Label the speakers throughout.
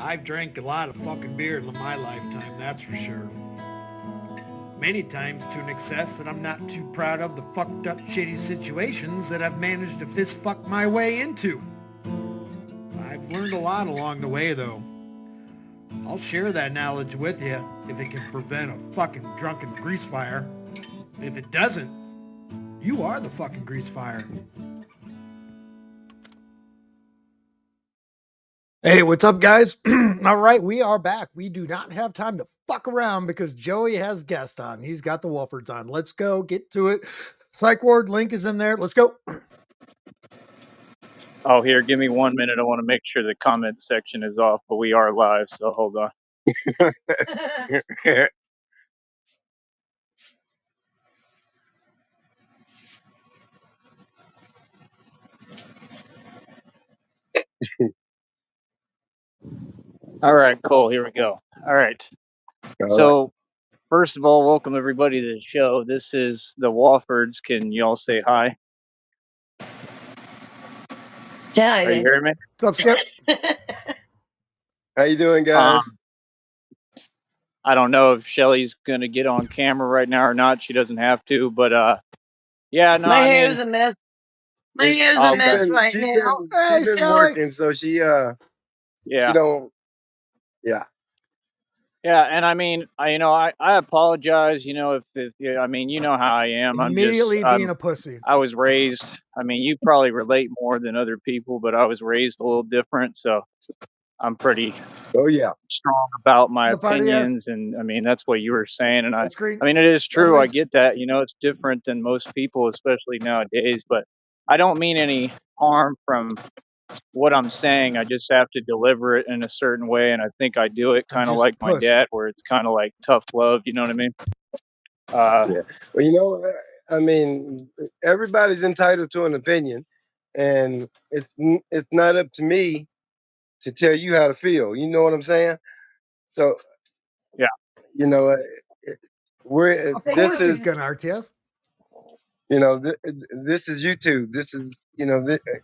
Speaker 1: I've drank a lot of fucking beer in my lifetime, that's for sure. Many times to an excess that I'm not too proud of the fucked up shitty situations that I've managed to fist fuck my way into. I've learned a lot along the way though. I'll share that knowledge with you if it can prevent a fucking drunken grease fire. If it doesn't, you are the fucking grease fire.
Speaker 2: Hey, what's up, guys? All right, we are back. We do not have time to fuck around because Joey has guest on. He's got the Woffords on. Let's go get to it. Psych ward link is in there. Let's go.
Speaker 3: Oh, here, give me 1 minute. I want to make sure the comment section is off, but we are live, so hold on. All right, cool. Here we go. All right. So, first of all, welcome everybody to the show. This is the Woffords. Can y'all say hi?
Speaker 4: Yeah.
Speaker 3: Are you hearing me?
Speaker 2: What's up, Skip?
Speaker 5: How you doing, guys?
Speaker 3: I don't know if Shelly's gonna get on camera right now or not. She doesn't have to, but yeah, no,
Speaker 4: My
Speaker 3: I
Speaker 4: hair's
Speaker 3: mean,
Speaker 4: a mess. My hair's a mess right now.
Speaker 2: Hey,
Speaker 5: She's been
Speaker 2: Shelly.
Speaker 5: working, so she
Speaker 3: yeah.
Speaker 5: she don't. Yeah.
Speaker 3: Yeah, and I mean, I apologize. If I mean, you know how I am.
Speaker 2: Immediately being a pussy.
Speaker 3: I was raised. I mean, you probably relate more than other people, but I was raised a little different, so I'm pretty strong about my opinions. And I mean, that's what you were saying, and I mean, it is true. I get that. It's different than most people, especially nowadays. But I don't mean any harm from what I'm saying. I just have to deliver it in a certain way, and I think I do it kind of like my dad, where it's kind of like tough love. You know what I mean?
Speaker 5: Yeah. Well, I mean, everybody's entitled to an opinion, and it's not up to me to tell you how to feel. You know what I'm saying? So,
Speaker 3: yeah,
Speaker 5: we're
Speaker 2: Of course he's gonna RTS.
Speaker 5: This is YouTube. This is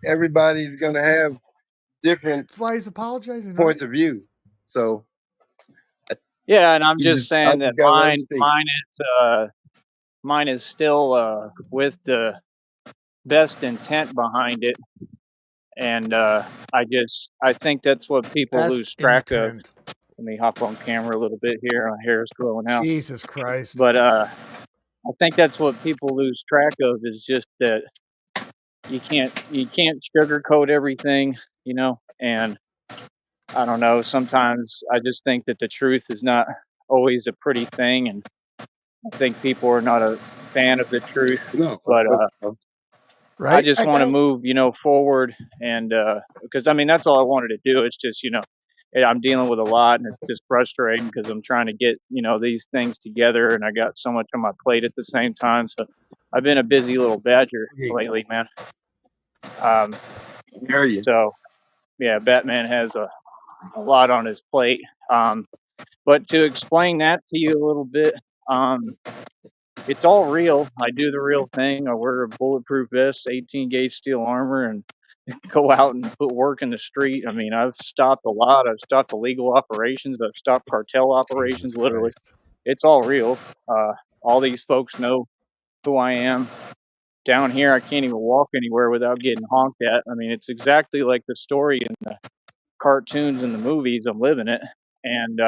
Speaker 5: everybody's gonna have different.
Speaker 2: That's why he's apologizing.
Speaker 5: Points of view. So.
Speaker 3: Yeah, and I'm just saying that mine is still with the best intent behind it, and I think that's what people lose track of. Let me hop on camera a little bit here. My hair is growing out.
Speaker 2: Jesus Christ!
Speaker 3: But I think that's what people lose track of is just that you can't sugarcoat everything, and I don't know. Sometimes I just think that the truth is not always a pretty thing, and I think people are not a fan of the truth. But I just want to move, forward, and because I mean that's all I wanted to do. It's just I'm dealing with a lot, and it's just frustrating because I'm trying to get these things together, and I got so much on my plate at the same time. So I've been a busy little badger lately, man. So yeah, Batman has a lot on his plate. But to explain that to you a little bit, it's all real. I do the real thing. I wear a bulletproof vest, 18 gauge steel armor, and go out and put work in the street. I mean, I've stopped a lot. I've stopped illegal operations. I've stopped cartel operations. Literally, it's all real. All these folks know who I am. Down here, I can't even walk anywhere without getting honked at. I mean, it's exactly like the story in the cartoons and the movies. I'm living it, and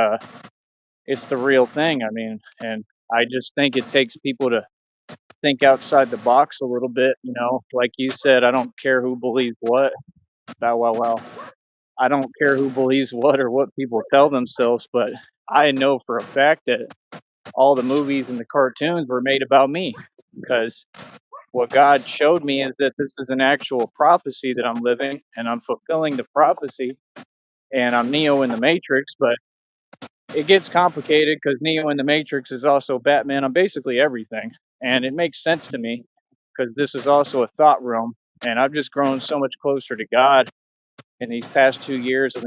Speaker 3: it's the real thing. I mean, and I just think it takes people to think outside the box a little bit. Like you said, I don't care who believes what. Well, I don't care who believes what or what people tell themselves, but I know for a fact that all the movies and the cartoons were made about me, because what God showed me is that this is an actual prophecy that I'm living, and I'm fulfilling the prophecy, and I'm Neo in the Matrix. But it gets complicated because Neo in the Matrix is also Batman. I'm basically everything, and it makes sense to me because this is also a thought realm, and I've just grown so much closer to God in these past 2 years. I've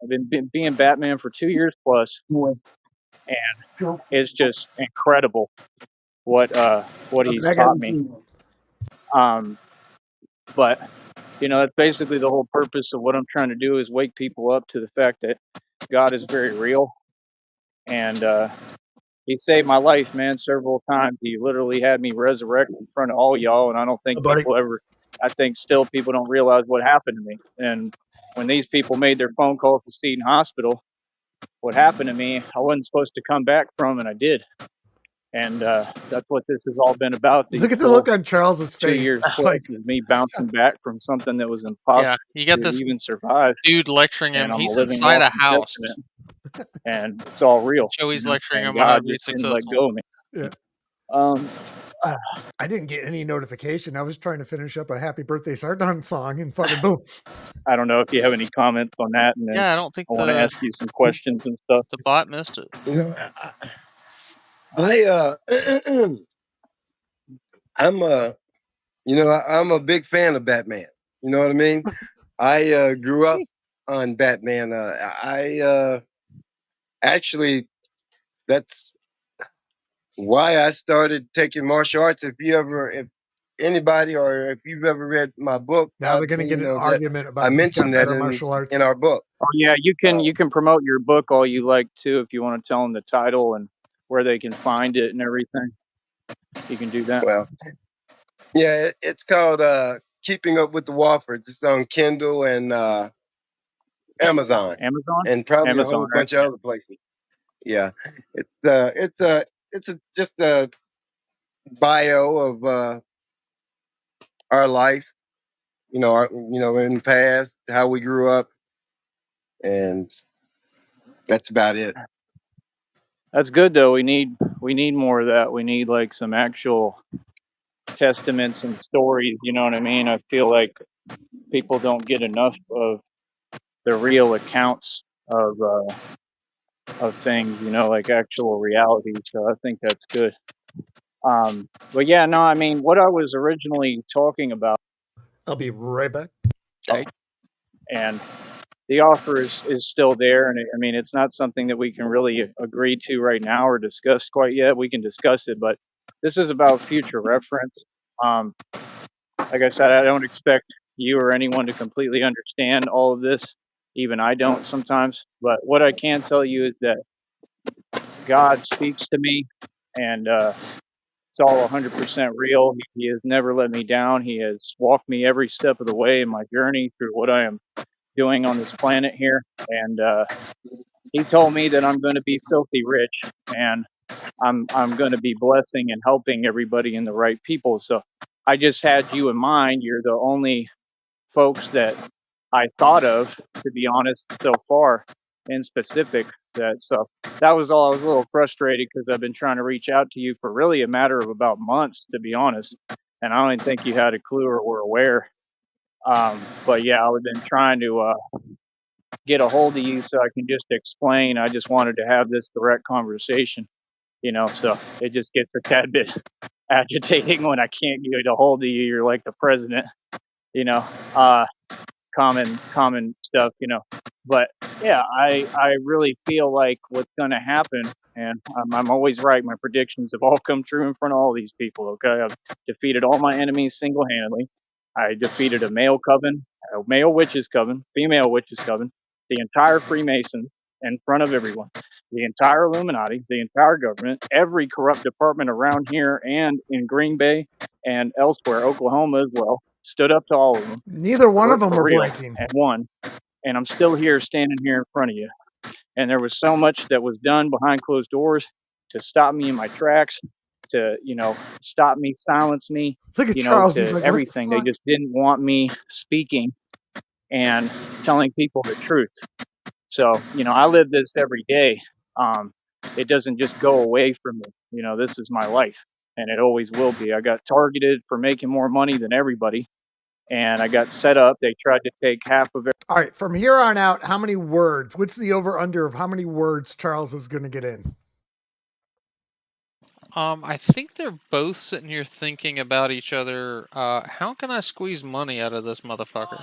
Speaker 3: been being Batman for 2 years plus, and it's just incredible what he's taught me. But You know, that's basically the whole purpose of what I'm trying to do, is wake people up to the fact that God is very real. And he saved my life, man, several times. He literally had me resurrected in front of all y'all, and I don't think
Speaker 2: buddy.
Speaker 3: I think still people don't realize what happened to me. And when these people made their phone call to Sneed Hospital, what happened to me, I wasn't supposed to come back from, and I did. And that's what this has all been about.
Speaker 2: Look at the look on Charles's
Speaker 3: 2
Speaker 2: face.
Speaker 3: years
Speaker 2: It's
Speaker 3: plus
Speaker 2: like,
Speaker 3: is me bouncing back from something that was impossible
Speaker 6: Yeah, you got
Speaker 3: to
Speaker 6: this
Speaker 3: even survive.
Speaker 6: dude lecturing him.
Speaker 3: And I'm a
Speaker 6: He's
Speaker 3: living,
Speaker 6: inside a
Speaker 3: walking
Speaker 6: house.
Speaker 3: testament. And it's all real.
Speaker 6: Joey's lecturing
Speaker 3: and
Speaker 6: him on how
Speaker 3: God
Speaker 6: to be
Speaker 3: just didn't let
Speaker 6: successful.
Speaker 3: go of me.
Speaker 2: Yeah. I didn't get any notification. I was trying to finish up a Happy Birthday Sardon song, and fucking boom.
Speaker 3: I don't know if you have any comments on that. And then
Speaker 6: Yeah, I don't think
Speaker 3: I want to ask you some questions and stuff.
Speaker 6: the bot missed it.
Speaker 5: You know, I'm a big fan of Batman. You know what I mean? I grew up on Batman. Actually, that's why I started taking martial arts. If anybody, or if you've ever read my book,
Speaker 2: Now they're going to get an argument about
Speaker 5: I mentioned that
Speaker 2: martial arts
Speaker 5: in our book.
Speaker 3: Oh yeah, you can promote your book all you like too, if you want to tell them the title and where they can find it and everything. You can do that.
Speaker 5: Well, yeah, it's called Keeping Up with the Woffords. It's on Kindle and Amazon, and probably a whole bunch of other places. Yeah, it's just a bio of our life. In the past, how we grew up, and that's about it.
Speaker 3: That's good though. We need more of that. We need like some actual testaments and stories. You know what I mean? I feel like people don't get enough of the real accounts of things. You know, like actual reality. So I think that's good. But yeah, no, I mean, what I was originally talking about.
Speaker 2: I'll be right back.
Speaker 3: And the offer is still there. And I mean, it's not something that we can really agree to right now or discuss quite yet. We can discuss it, but this is about future reference. Like I said, I don't expect you or anyone to completely understand all of this. Even I don't sometimes. But what I can tell you is that God speaks to me, and it's all 100% real. He has never let me down. He has walked me every step of the way in my journey through what I am doing on this planet here. And he told me that I'm going to be filthy rich, and I'm going to be blessing and helping everybody and the right people. So I just had you in mind. You're the only folks that I thought of, to be honest, so far in specific. So that was all. I was a little frustrated because I've been trying to reach out to you for really a matter of about months, to be honest. And I don't even think you had a clue or were aware. But yeah, I've been trying to get a hold of you so I can just explain. I just wanted to have this direct conversation, so it just gets a tad bit agitating when I can't get a hold of you. You're like the president, common stuff, but yeah, I really feel like what's going to happen, and I'm always right. My predictions have all come true in front of all these people. Okay. I've defeated all my enemies single-handedly. I defeated a male coven, a male witch's coven, female witch's coven, the entire Freemason in front of everyone, the entire Illuminati, the entire government, every corrupt department around here and in Green Bay and elsewhere, Oklahoma as well, stood up to all of them.
Speaker 2: Neither one of them were blanking.
Speaker 3: And won. And I'm still here, standing here in front of you. And there was so much that was done behind closed doors to stop me in my tracks, to stop me, silence me,
Speaker 2: Look at Charles. He's
Speaker 3: to
Speaker 2: like,
Speaker 3: everything. They just didn't want me speaking and telling people the truth. So I live this every day. It doesn't just go away from me. This is my life, and it always will be. I got targeted for making more money than everybody, and I got set up. They tried to take half of it.
Speaker 2: All right, from here on out, how many words? What's the over-under of how many words Charles is going to get in?
Speaker 6: I think they're both sitting here thinking about each other. How can I squeeze money out of this motherfucker?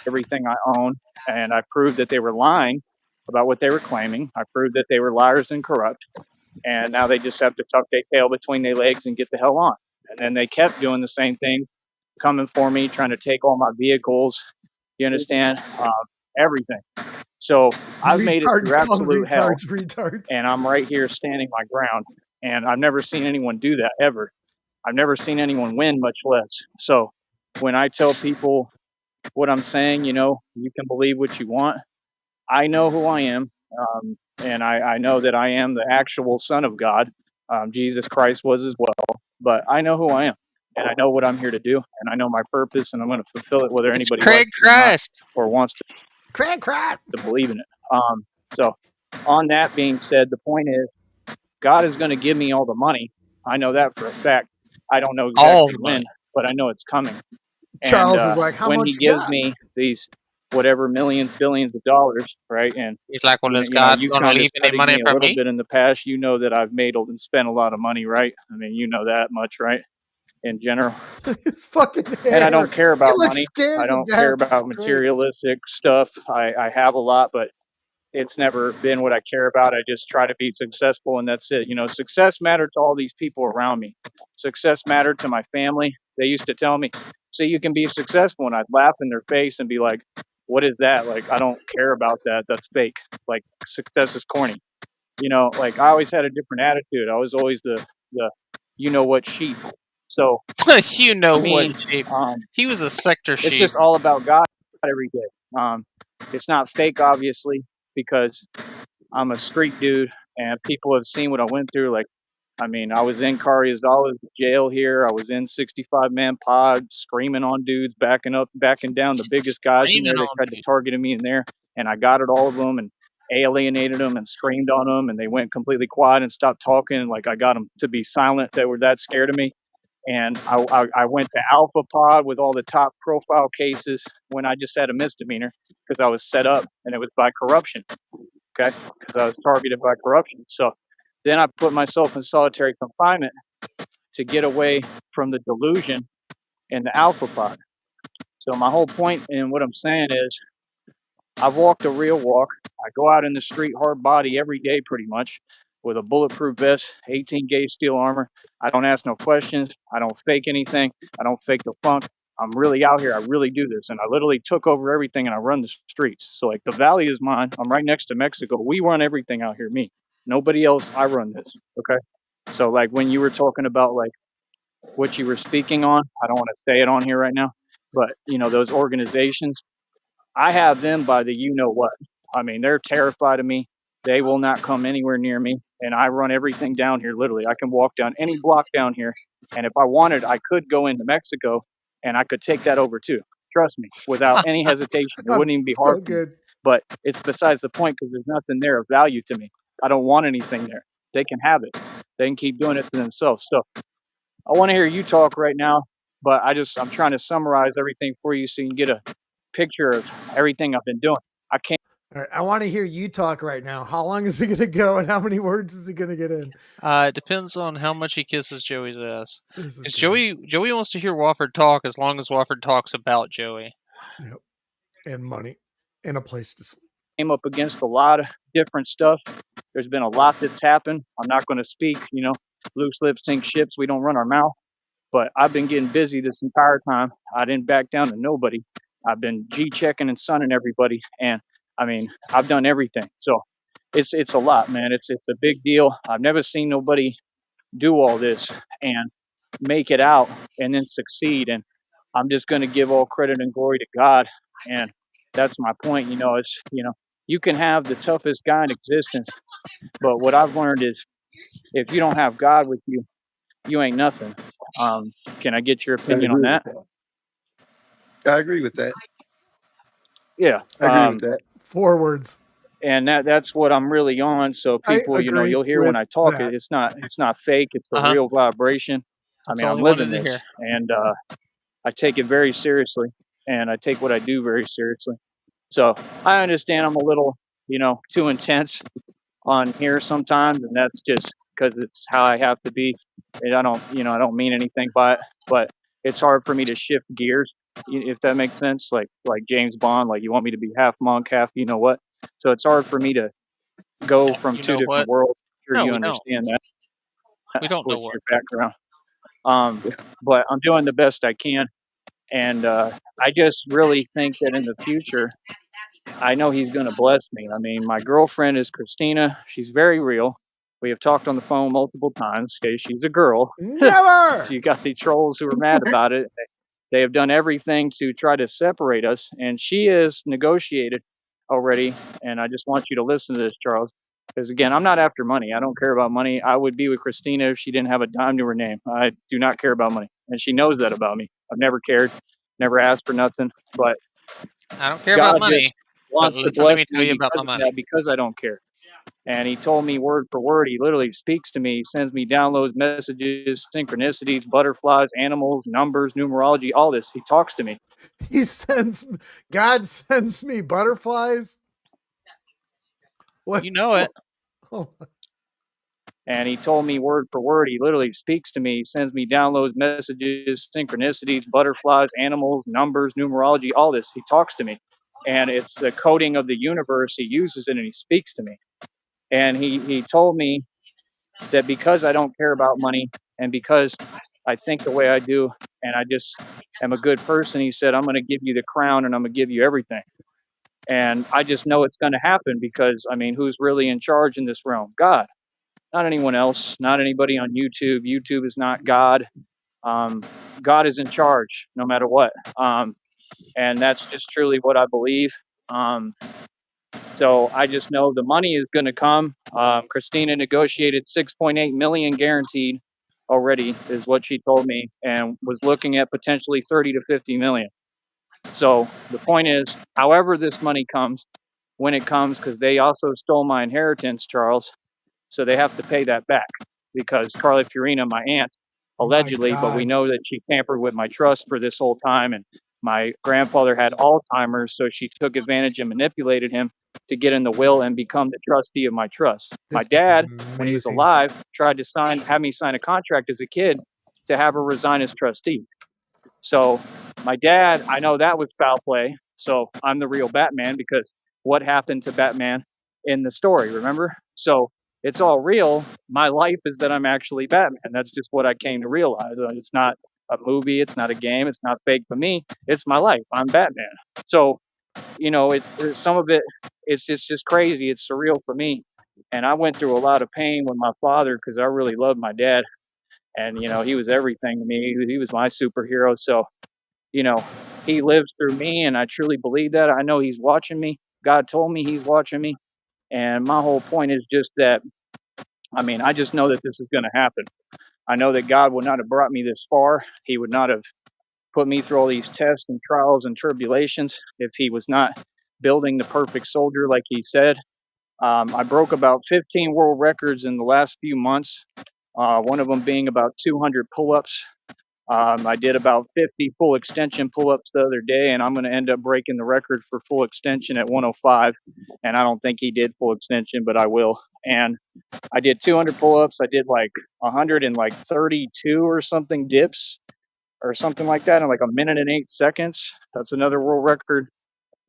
Speaker 3: Everything I own, and I proved that they were lying about what they were claiming. I proved that they were liars and corrupt, and now they just have to tuck their tail between their legs and get the hell on. And then they kept doing the same thing coming for me, trying to take all my vehicles. You understand? Everything. So I've made it through absolute hell, and I'm right here standing my ground. And I've never seen anyone do that ever. I've never seen anyone win, much less. So when I tell people what I'm saying, you can believe what you want. I know who I am, and I know that I am the actual Son of God. Jesus Christ was as well, but I know who I am, and I know what I'm here to do, and I know my purpose, and I'm going to fulfill it whether anybody
Speaker 6: Craig
Speaker 3: likes it or not,
Speaker 6: Christ.
Speaker 3: or wants to believe in it. So on that being said, the point is, God is going to give me all the money. I know that for a fact. I don't know
Speaker 6: All
Speaker 3: exactly
Speaker 6: the
Speaker 3: when,
Speaker 6: money.
Speaker 3: but I know it's coming. And
Speaker 2: Charles is like, how
Speaker 3: when
Speaker 2: much
Speaker 3: he
Speaker 2: you
Speaker 3: gives
Speaker 2: got?
Speaker 3: me these whatever millions, billions of dollars, right? And
Speaker 6: He's like, well, is
Speaker 3: you know,
Speaker 6: God
Speaker 3: you
Speaker 6: going to
Speaker 3: kind of
Speaker 6: leave any
Speaker 3: studied
Speaker 6: money
Speaker 3: me a
Speaker 6: for
Speaker 3: little
Speaker 6: me?
Speaker 3: bit in the past. You know that I've made and spent a lot of money, right? I mean, you know that much, right? In general.
Speaker 2: His fucking hair.
Speaker 3: And I don't care
Speaker 2: He
Speaker 3: about
Speaker 2: looks
Speaker 3: money.
Speaker 2: scared
Speaker 3: I
Speaker 2: to
Speaker 3: don't
Speaker 2: death.
Speaker 3: care about
Speaker 2: Great.
Speaker 3: materialistic stuff. I have a lot, but it's never been what I care about. I just try to be successful, and that's it. Success mattered to all these people around me. Success mattered to my family. They used to tell me, "See, you can be successful," and I'd laugh in their face and be like, "What is that? Like, I don't care about that. That's fake. Like, success is corny." Like I always had a different attitude. I was always the what sheep. So
Speaker 6: You know
Speaker 3: to
Speaker 6: what
Speaker 3: me,
Speaker 6: sheep? He was a sector
Speaker 3: it's
Speaker 6: sheep.
Speaker 3: just all about God every day. It's not fake, obviously, because I'm a street dude, and people have seen what I went through. Like, I mean, I was in Cariazawa's jail here. I was in 65-man pod, screaming on dudes, backing down the biggest guys in there. They tried to target me in there, and I got at all of them and alienated them and screamed on them, and they went completely quiet and stopped talking. Like, I got them to be silent. They were that scared of me. And I went to Alpha Pod with all the top profile cases when I just had a misdemeanor because I was set up, and it was by corruption. Okay, because I was targeted by corruption. So then I put myself in solitary confinement to get away from the delusion in the Alpha Pod. So my whole point in what I'm saying is I've walked a real walk. I go out in the street hard body every day pretty much with a bulletproof vest, 18 gauge steel armor. I don't ask no questions. I don't fake anything. I don't fake the funk. I'm really out here. I really do this. And I literally took over everything and I run the streets. So like the valley is mine. I'm right next to Mexico. We run everything out here. Me. Nobody else. I run this. Okay. So like when you were talking about like what you were speaking on, I don't want to say it on here right now, but those organizations, I have them by the you know what. I mean, they're terrified of me. They will not come anywhere near me. And I run everything down here, literally. I can walk down any block down here. And if I wanted, I could go into Mexico and I could take that over too. Trust me, without any hesitation. It wouldn't even be hard for me. But it's besides the point because there's nothing there of value to me. I don't want anything there. They can have it. They can keep doing it to themselves. So I want to hear you talk right now, but I'm trying to summarize everything for you so you can get a picture of everything I've been doing. I can't.
Speaker 2: All right, I want to hear you talk right now. How long is it going to go, and how many words is it going to get in?
Speaker 6: It depends on how much he kisses Joey's ass. Because Joey wants to hear Wofford talk as long as Wofford talks about Joey.
Speaker 2: Yep, and money, and a place to sleep.
Speaker 3: Came up against a lot of different stuff. There's been a lot that's happened. I'm not going to speak. Loose lips sink ships. We don't run our mouth. But I've been getting busy this entire time. I didn't back down to nobody. I've been G-checking and sunning everybody. And, I mean, I've done everything. So it's a lot, man. It's a big deal. I've never seen nobody do all this and make it out and then succeed. And I'm just going to give all credit and glory to God. And that's my point. You can have the toughest guy in existence. But what I've learned is if you don't have God with you, you ain't nothing. Can I get your opinion on that?
Speaker 5: I agree with that.
Speaker 3: Yeah.
Speaker 5: I agree with that.
Speaker 2: 4 words.
Speaker 3: And that's what I'm really on. So people, you'll hear when I talk, it's not fake. It's a real vibration.
Speaker 6: That's
Speaker 3: I mean,
Speaker 6: all
Speaker 3: I'm
Speaker 6: he
Speaker 3: living
Speaker 6: wanted to
Speaker 3: this
Speaker 6: hear.
Speaker 3: and I take it very seriously and I take what I do very seriously. So I understand I'm a little, too intense on here sometimes, and that's just because it's how I have to be. And I don't mean anything by it, but it's hard for me to shift gears, if that makes sense. Like James Bond, like you want me to be half monk, half you know what. So it's hard for me to go from
Speaker 6: You
Speaker 3: two
Speaker 6: know
Speaker 3: different
Speaker 6: what?
Speaker 3: worlds. I'm sure
Speaker 6: No,
Speaker 3: you
Speaker 6: we don't.
Speaker 3: understand that.
Speaker 6: We don't know
Speaker 3: What's
Speaker 6: what.
Speaker 3: your background? But I'm doing the best I can. And I just really think that in the future, I know he's going to bless me. I mean, my girlfriend is Christina. She's very real. We have talked on the phone multiple times. Okay, she's a girl.
Speaker 2: Never.
Speaker 3: So you got the trolls who are mad about it. They have done everything to try to separate us, and she is negotiated already. And I just want you to listen to this, Charles, because again, I'm not after money. I don't care about money. I would be with Christina if she didn't have a dime to her name. I do not care about money, and she knows that about me. I've never cared, never asked for nothing. But
Speaker 6: I don't care
Speaker 3: God
Speaker 6: about money.
Speaker 3: just wants to
Speaker 6: Listen to
Speaker 3: bless
Speaker 6: me tell
Speaker 3: me
Speaker 6: you about
Speaker 3: because
Speaker 6: my
Speaker 3: of
Speaker 6: money.
Speaker 3: that, because I don't care. And he told me word for word. He literally speaks to me. He sends me downloads, messages, synchronicities, butterflies, animals, numbers, numerology, all this. He talks to me.
Speaker 2: God sends me butterflies. What?
Speaker 6: You know it.
Speaker 2: Oh.
Speaker 3: And he told me word for word. He literally speaks to me. He sends me downloads, messages, synchronicities, butterflies, animals, numbers, numerology, all this. He talks to me. And it's the coding of the universe. He uses it and he speaks to me. And he told me that because I don't care about money and because I think the way I do and I just am a good person, he said, I'm going to give you the crown and I'm going to give you everything. And I just know it's going to happen because, I mean, who's really in charge in this realm? God, not anyone else, not anybody on YouTube. YouTube is not God. God is in charge no matter what. And that's just truly what I believe. So I just know the money is going to come. Christina negotiated 6.8 million guaranteed already, is what she told me, and was looking at potentially 30 to 50 million. So the point is, however this money comes, when it comes, because they also stole my inheritance, Charles, so they have to pay that back because Carly Fiorina, my aunt, allegedly, but we know that she tampered with my trust for this whole time, and my grandfather had Alzheimer's, so she took advantage and manipulated him to get in the will and become the trustee of my trust. My dad, when he was alive, tried to have me sign a contract as a kid to have her resign as trustee. So my dad, I know that was foul play. So I'm the real Batman because what happened to Batman in the story, remember? So it's all real. My life is that I'm actually Batman. That's just what I came to realize. It's not a movie. It's not a game. It's not fake for me. It's my life. I'm Batman. So, you know, it's some of it, it's just crazy. It's surreal for me. And I went through a lot of pain with my father because I really loved my dad. And, you know, he was everything to me. He was my superhero. So, you know, he lives through me, and I truly believe that. I know he's watching me. God told me he's watching me. And my whole point is just that, I mean, I just know that this is going to happen. I know that God would not have brought me this far. He would not have put me through all these tests and trials and tribulations if he was not building the perfect soldier like he said. I broke about 15 world records in the last few months, one of them being about 200 pull-ups. I did about 50 full extension pull-ups the other day, and I'm going to end up breaking the record for full extension at 105. And I don't think he did full extension, but I will. And I did 200 pull-ups. I did like 132 or something dips or something like that in like a minute and 8 seconds. That's another world record.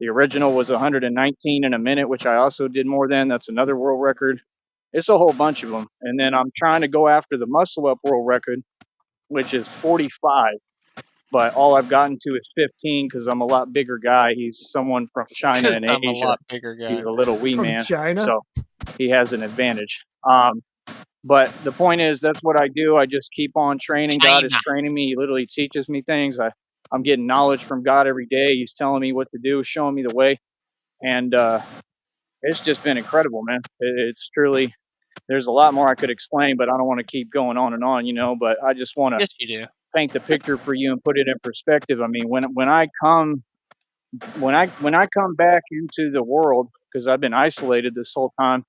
Speaker 3: The original was 119 in a minute, which I also did more than. That's another world record. It's a whole bunch of them. And then I'm trying to go after the muscle up world record, which is 45. But all I've gotten to is 15 because I'm a lot bigger guy. He's someone from China and
Speaker 6: I'm a
Speaker 3: Asia.
Speaker 6: lot bigger guy.
Speaker 3: He's a little wee
Speaker 2: From
Speaker 3: man.
Speaker 2: China?
Speaker 3: So he has an advantage. But the point is, that's what I do. I just keep on training. God is training me. He literally teaches me things. I'm getting knowledge from God every day. He's telling me what to do, showing me the way. And it's just been incredible, man. It's truly, there's a lot more I could explain, but I don't want to keep going on and on, you know, but I just want to
Speaker 6: Yes, you do.
Speaker 3: paint the picture for you and put it in perspective. I mean, when I come back into the world, because I've been isolated this whole time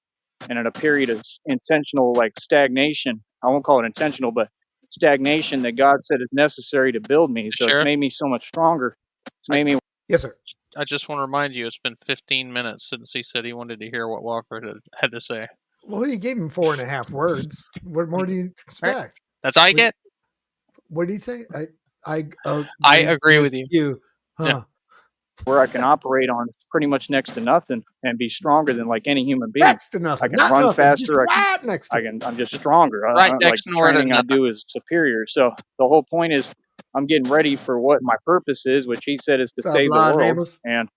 Speaker 3: and in a period of intentional like stagnation. I won't call it intentional, but stagnation that God said is necessary to build me. So it's made me so much stronger. It's made me.
Speaker 2: Yes, sir.
Speaker 6: I just want to remind you, it's been 15 minutes since he said he wanted to hear what Wofford had to say.
Speaker 2: Well, you gave him 4.5 words. What more do you expect?
Speaker 6: Right. That's all you get.
Speaker 2: What did he say?
Speaker 6: I agree with you.
Speaker 2: Huh?
Speaker 6: Yeah.
Speaker 3: Where I can operate on pretty much next to nothing and be stronger than like any human being.
Speaker 2: Next to nothing.
Speaker 3: I can
Speaker 2: Not
Speaker 3: run
Speaker 2: nothing,
Speaker 3: faster.
Speaker 2: just right next to
Speaker 3: I'm just stronger.
Speaker 6: Right
Speaker 3: like
Speaker 6: next
Speaker 3: the
Speaker 6: door to
Speaker 3: training I
Speaker 6: nothing.
Speaker 3: do is superior. So the whole point is I'm getting ready for what my purpose is, which he said is to
Speaker 2: What's up,
Speaker 3: save the
Speaker 2: Lon
Speaker 3: world.
Speaker 2: Amos?
Speaker 3: And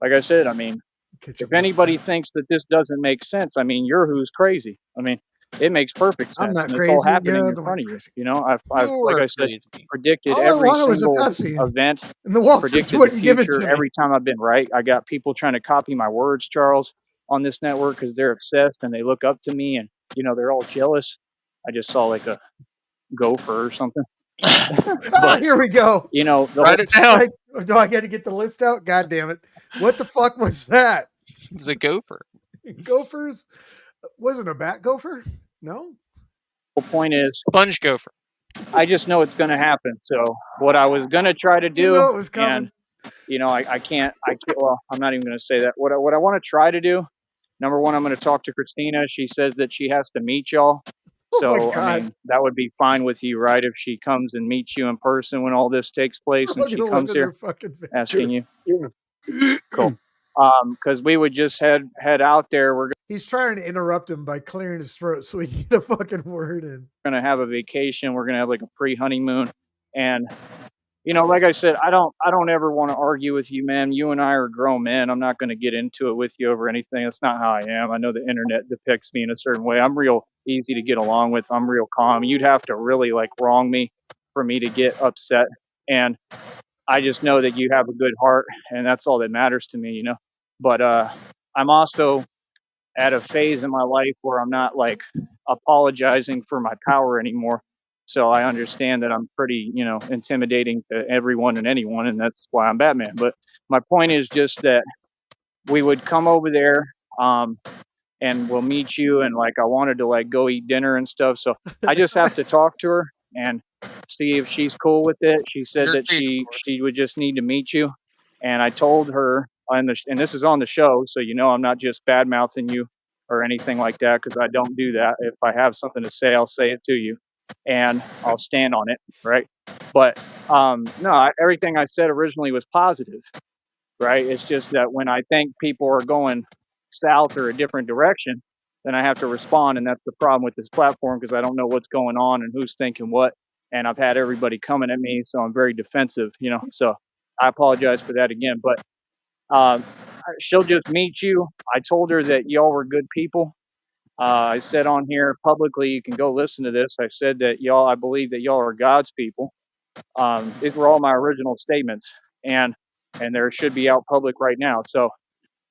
Speaker 3: like I said, I mean, if anybody thinks that this doesn't make sense, I mean, you're who's crazy. I mean, it makes perfect
Speaker 2: I'm
Speaker 3: sense,
Speaker 2: not
Speaker 3: and it's all
Speaker 2: crazy.
Speaker 3: happening
Speaker 2: You're
Speaker 3: in
Speaker 2: the
Speaker 3: front
Speaker 2: one's
Speaker 3: of you.
Speaker 2: crazy.
Speaker 3: You know, I've like
Speaker 6: You're
Speaker 3: I said,
Speaker 6: crazy.
Speaker 3: predicted
Speaker 2: All I
Speaker 3: every
Speaker 2: wanted was a
Speaker 3: single
Speaker 2: Pepsi,
Speaker 3: event,
Speaker 2: and the Woffords
Speaker 3: predicted the
Speaker 2: wouldn't give it
Speaker 3: future.
Speaker 2: to me.
Speaker 3: Every time I've been right, I got people trying to copy my words, Charles, on this network because they're obsessed and they look up to me, and they're all jealous. I just saw like a gopher or something.
Speaker 2: But here we go.
Speaker 6: Write it down.
Speaker 2: Do I got to get the list out? God damn it! What the fuck was that?
Speaker 6: It's a gopher.
Speaker 2: Gophers? Wasn't a bat gopher? No.
Speaker 3: The point is,
Speaker 6: sponge gopher.
Speaker 3: I just know it's going to happen. So what I was going to try to do,
Speaker 2: it was coming.
Speaker 3: And I can't. Well, I'm not even going to say that. What I want to try to do. Number one, I'm going to talk to Christina. She says that she has to meet y'all. So, I mean, that would be fine with you, right? If she comes and meets you in person when all this takes place and she comes here asking you. Cool. Because we would just head out there.
Speaker 2: He's trying to interrupt him by clearing his throat so he can get a fucking word in.
Speaker 3: We're going to have a vacation. We're going to have like a pre-honeymoon. And like I said, I don't ever want to argue with you, man. You and I are grown men. I'm not going to get into it with you over anything. That's not how I am. I know the internet depicts me in a certain way. I'm real easy to get along with. I'm real calm. You'd have to really like wrong me for me to get upset. And I just know that you have a good heart, and that's all that matters to me, But I'm also at a phase in my life where I'm not like apologizing for my power anymore. So I understand that I'm pretty, intimidating to everyone and anyone, and that's why I'm Batman. But my point is just that we would come over there, and we'll meet you, and like I wanted to like go eat dinner and stuff. So I just have to talk to her and see if she's cool with it. She said that she would just need to meet you, and I told her, and this is on the show, so I'm not just bad mouthing you or anything like that, because I don't do that. If I have something to say, I'll say it to you, and I'll stand on it, right? But no, everything I said originally was positive, right? It's just that when I think people are going south or a different direction, then I have to respond, and that's the problem with this platform, because I don't know what's going on and who's thinking what, and I've had everybody coming at me, so I'm very defensive, So I apologize for that again, but she'll just meet you. I told her that y'all were good people. I said on here publicly, you can go listen to this. I said that I believe that y'all are God's people. These were all my original statements, and there should be out public right now. So,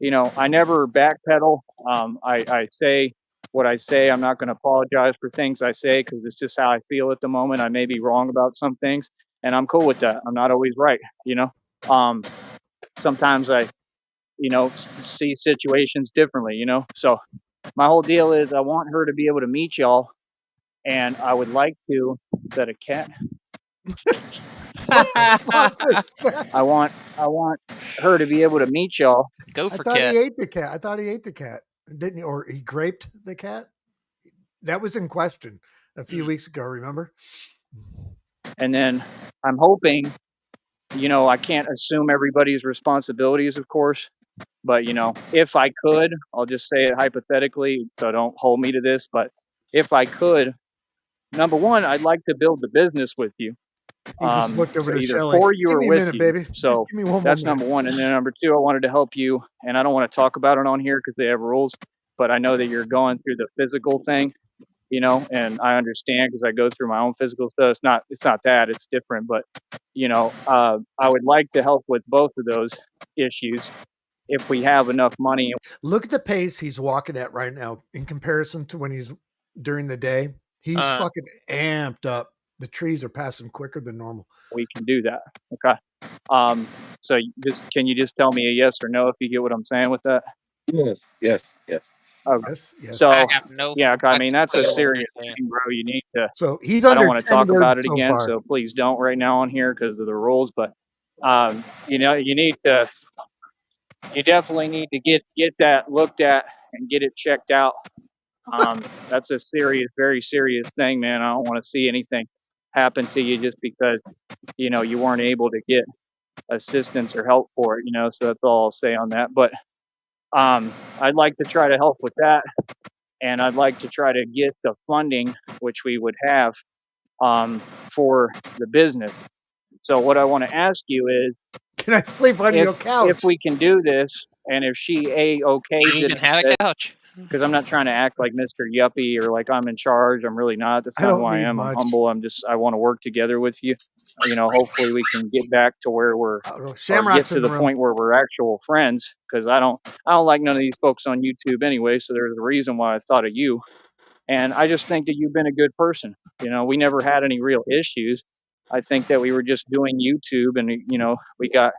Speaker 3: I never backpedal. I say what I say. I'm not going to apologize for things I say because it's just how I feel at the moment. I may be wrong about some things, and I'm cool with that. I'm not always right, Sometimes I, see situations differently, So my whole deal is I want her to be able to meet y'all, and I would like to. Is that a cat?
Speaker 2: What the fuck was that?
Speaker 3: I want her to be able to meet y'all.
Speaker 6: Go for
Speaker 2: cat.
Speaker 6: He
Speaker 2: ate the cat. I thought he ate the cat, didn't he? Or he graped the cat. That was in question a few weeks ago. Remember?
Speaker 3: And then I'm hoping, I can't assume everybody's responsibilities, of course, but if I could, I'll just say it hypothetically, so don't hold me to this. But if I could, number one, I'd like to build the business with you.
Speaker 2: He just looked over
Speaker 3: so
Speaker 2: to
Speaker 3: either
Speaker 2: Shelly.
Speaker 3: for you
Speaker 2: Give
Speaker 3: or
Speaker 2: me a
Speaker 3: with
Speaker 2: minute,
Speaker 3: you.
Speaker 2: baby.
Speaker 3: So that's number one. And then number two, I wanted to help you, and I don't want to talk about it on here because they have rules. But I know that you're going through the physical thing, and I understand because I go through my own physical stuff. It's not that, it's different. But I would like to help with both of those issues if we have enough money.
Speaker 2: Look at the pace he's walking at right now in comparison to when he's during the day. He's fucking amped up. The trees are passing quicker than normal.
Speaker 3: We can do that. Okay. So can you just tell me a yes or no if you get what I'm saying with that?
Speaker 5: Yes.
Speaker 3: Okay.
Speaker 2: Yes.
Speaker 3: So I mean that's a serious thing, bro. You need to.
Speaker 2: So he's.
Speaker 3: I don't want to talk about it again, so please don't right now on here because of the rules. But you need to. You definitely need to get that looked at and get it checked out. That's a very serious thing, man. I don't want to see anything happen to you just because you weren't able to get assistance or help for it. So that's all I'll say on that. But I'd like to try to help with that, and I'd like to try to get the funding which we would have for the business. So what I want to ask you is,
Speaker 2: can I sleep on your couch?
Speaker 3: If we can do this, and if she okays
Speaker 6: You
Speaker 3: it,
Speaker 6: can have a couch.
Speaker 3: because I'm not trying to act like Mr. Yuppie or like I'm in charge. I'm really not. That's
Speaker 2: I
Speaker 3: not
Speaker 2: don't
Speaker 3: who I
Speaker 2: need
Speaker 3: am.
Speaker 2: much.
Speaker 3: I'm humble. I want to work together with you. You know, hopefully we can get back to where we're or
Speaker 2: Shamrock's
Speaker 3: get to
Speaker 2: in
Speaker 3: the
Speaker 2: the room.
Speaker 3: point where we're actual friends. Because I don't like none of these folks on YouTube anyway. So there's a reason why I thought of you. And I just think that you've been a good person. You know, we never had any real issues. I think that we were just doing YouTube, and you know, we got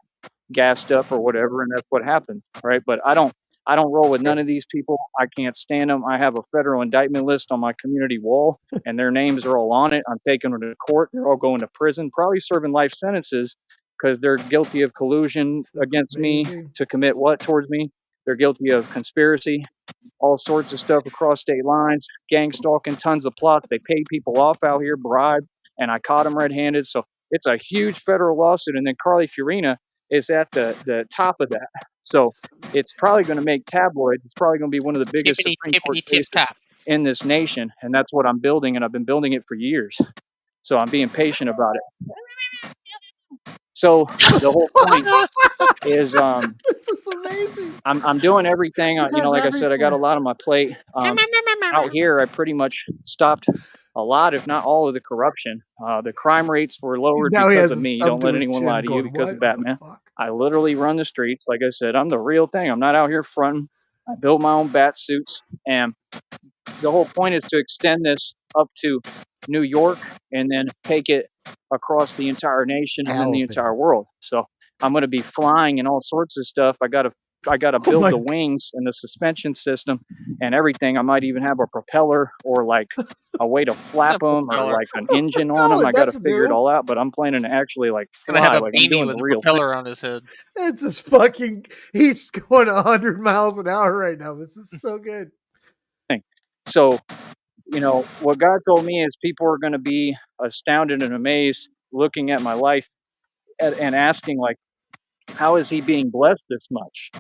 Speaker 3: gassed up or whatever, and that's what happened, right? But I don't roll with none of these people. I can't stand them. I have a federal indictment list on my community wall, and their names are all on it. I'm taking them to court. They're all going to prison, probably serving life sentences because they're guilty of collusion against me to commit what towards me. They're guilty of conspiracy, all sorts of stuff across state lines, gang stalking, tons of plots. They pay people off out here, bribe, and I caught them red-handed. So it's a huge federal lawsuit. And then Carly Fiorina is at the top of that. So it's probably going to make tabloids. It's probably going to be one of the biggest Supreme Court cases in this nation. And that's what I'm building, and I've been building it for years. So I'm being patient about it. So the whole point is
Speaker 2: This is amazing.
Speaker 3: I'm doing everything. You know, like I said, I got a lot on my plate. Out here, I pretty much stopped a lot, if not all, of the corruption. The crime rates were lowered
Speaker 2: Now he
Speaker 3: because
Speaker 2: has
Speaker 3: of me.
Speaker 2: his thumb
Speaker 3: Don't
Speaker 2: to
Speaker 3: let
Speaker 2: his
Speaker 3: anyone
Speaker 2: chin
Speaker 3: lie to you
Speaker 2: going,
Speaker 3: because of
Speaker 2: "What the
Speaker 3: Batman.
Speaker 2: fuck?"
Speaker 3: I literally run the streets. Like I said, I'm the real thing. I'm not out here fronting. I built my own bat suits, and the whole point is to extend this up to New York and then take it across the entire nation and then the entire world. So I'm going to be flying and all sorts of stuff. I got to build the wings and the suspension system and everything. I might even have a propeller or like a way to flap them or like an engine on them. I got to figure it all out, but I'm planning to actually like
Speaker 6: Gonna
Speaker 3: fly.
Speaker 6: have a
Speaker 3: Like I'm
Speaker 6: beanie
Speaker 3: doing
Speaker 6: with
Speaker 3: the
Speaker 6: a
Speaker 3: real
Speaker 6: propeller on his head.
Speaker 2: It's his fucking. He's going 100 miles an hour right now. This is so good.
Speaker 3: thing. So, you know, what God told me is people are going to be astounded and amazed looking at my life and asking like, how is he being blessed this much?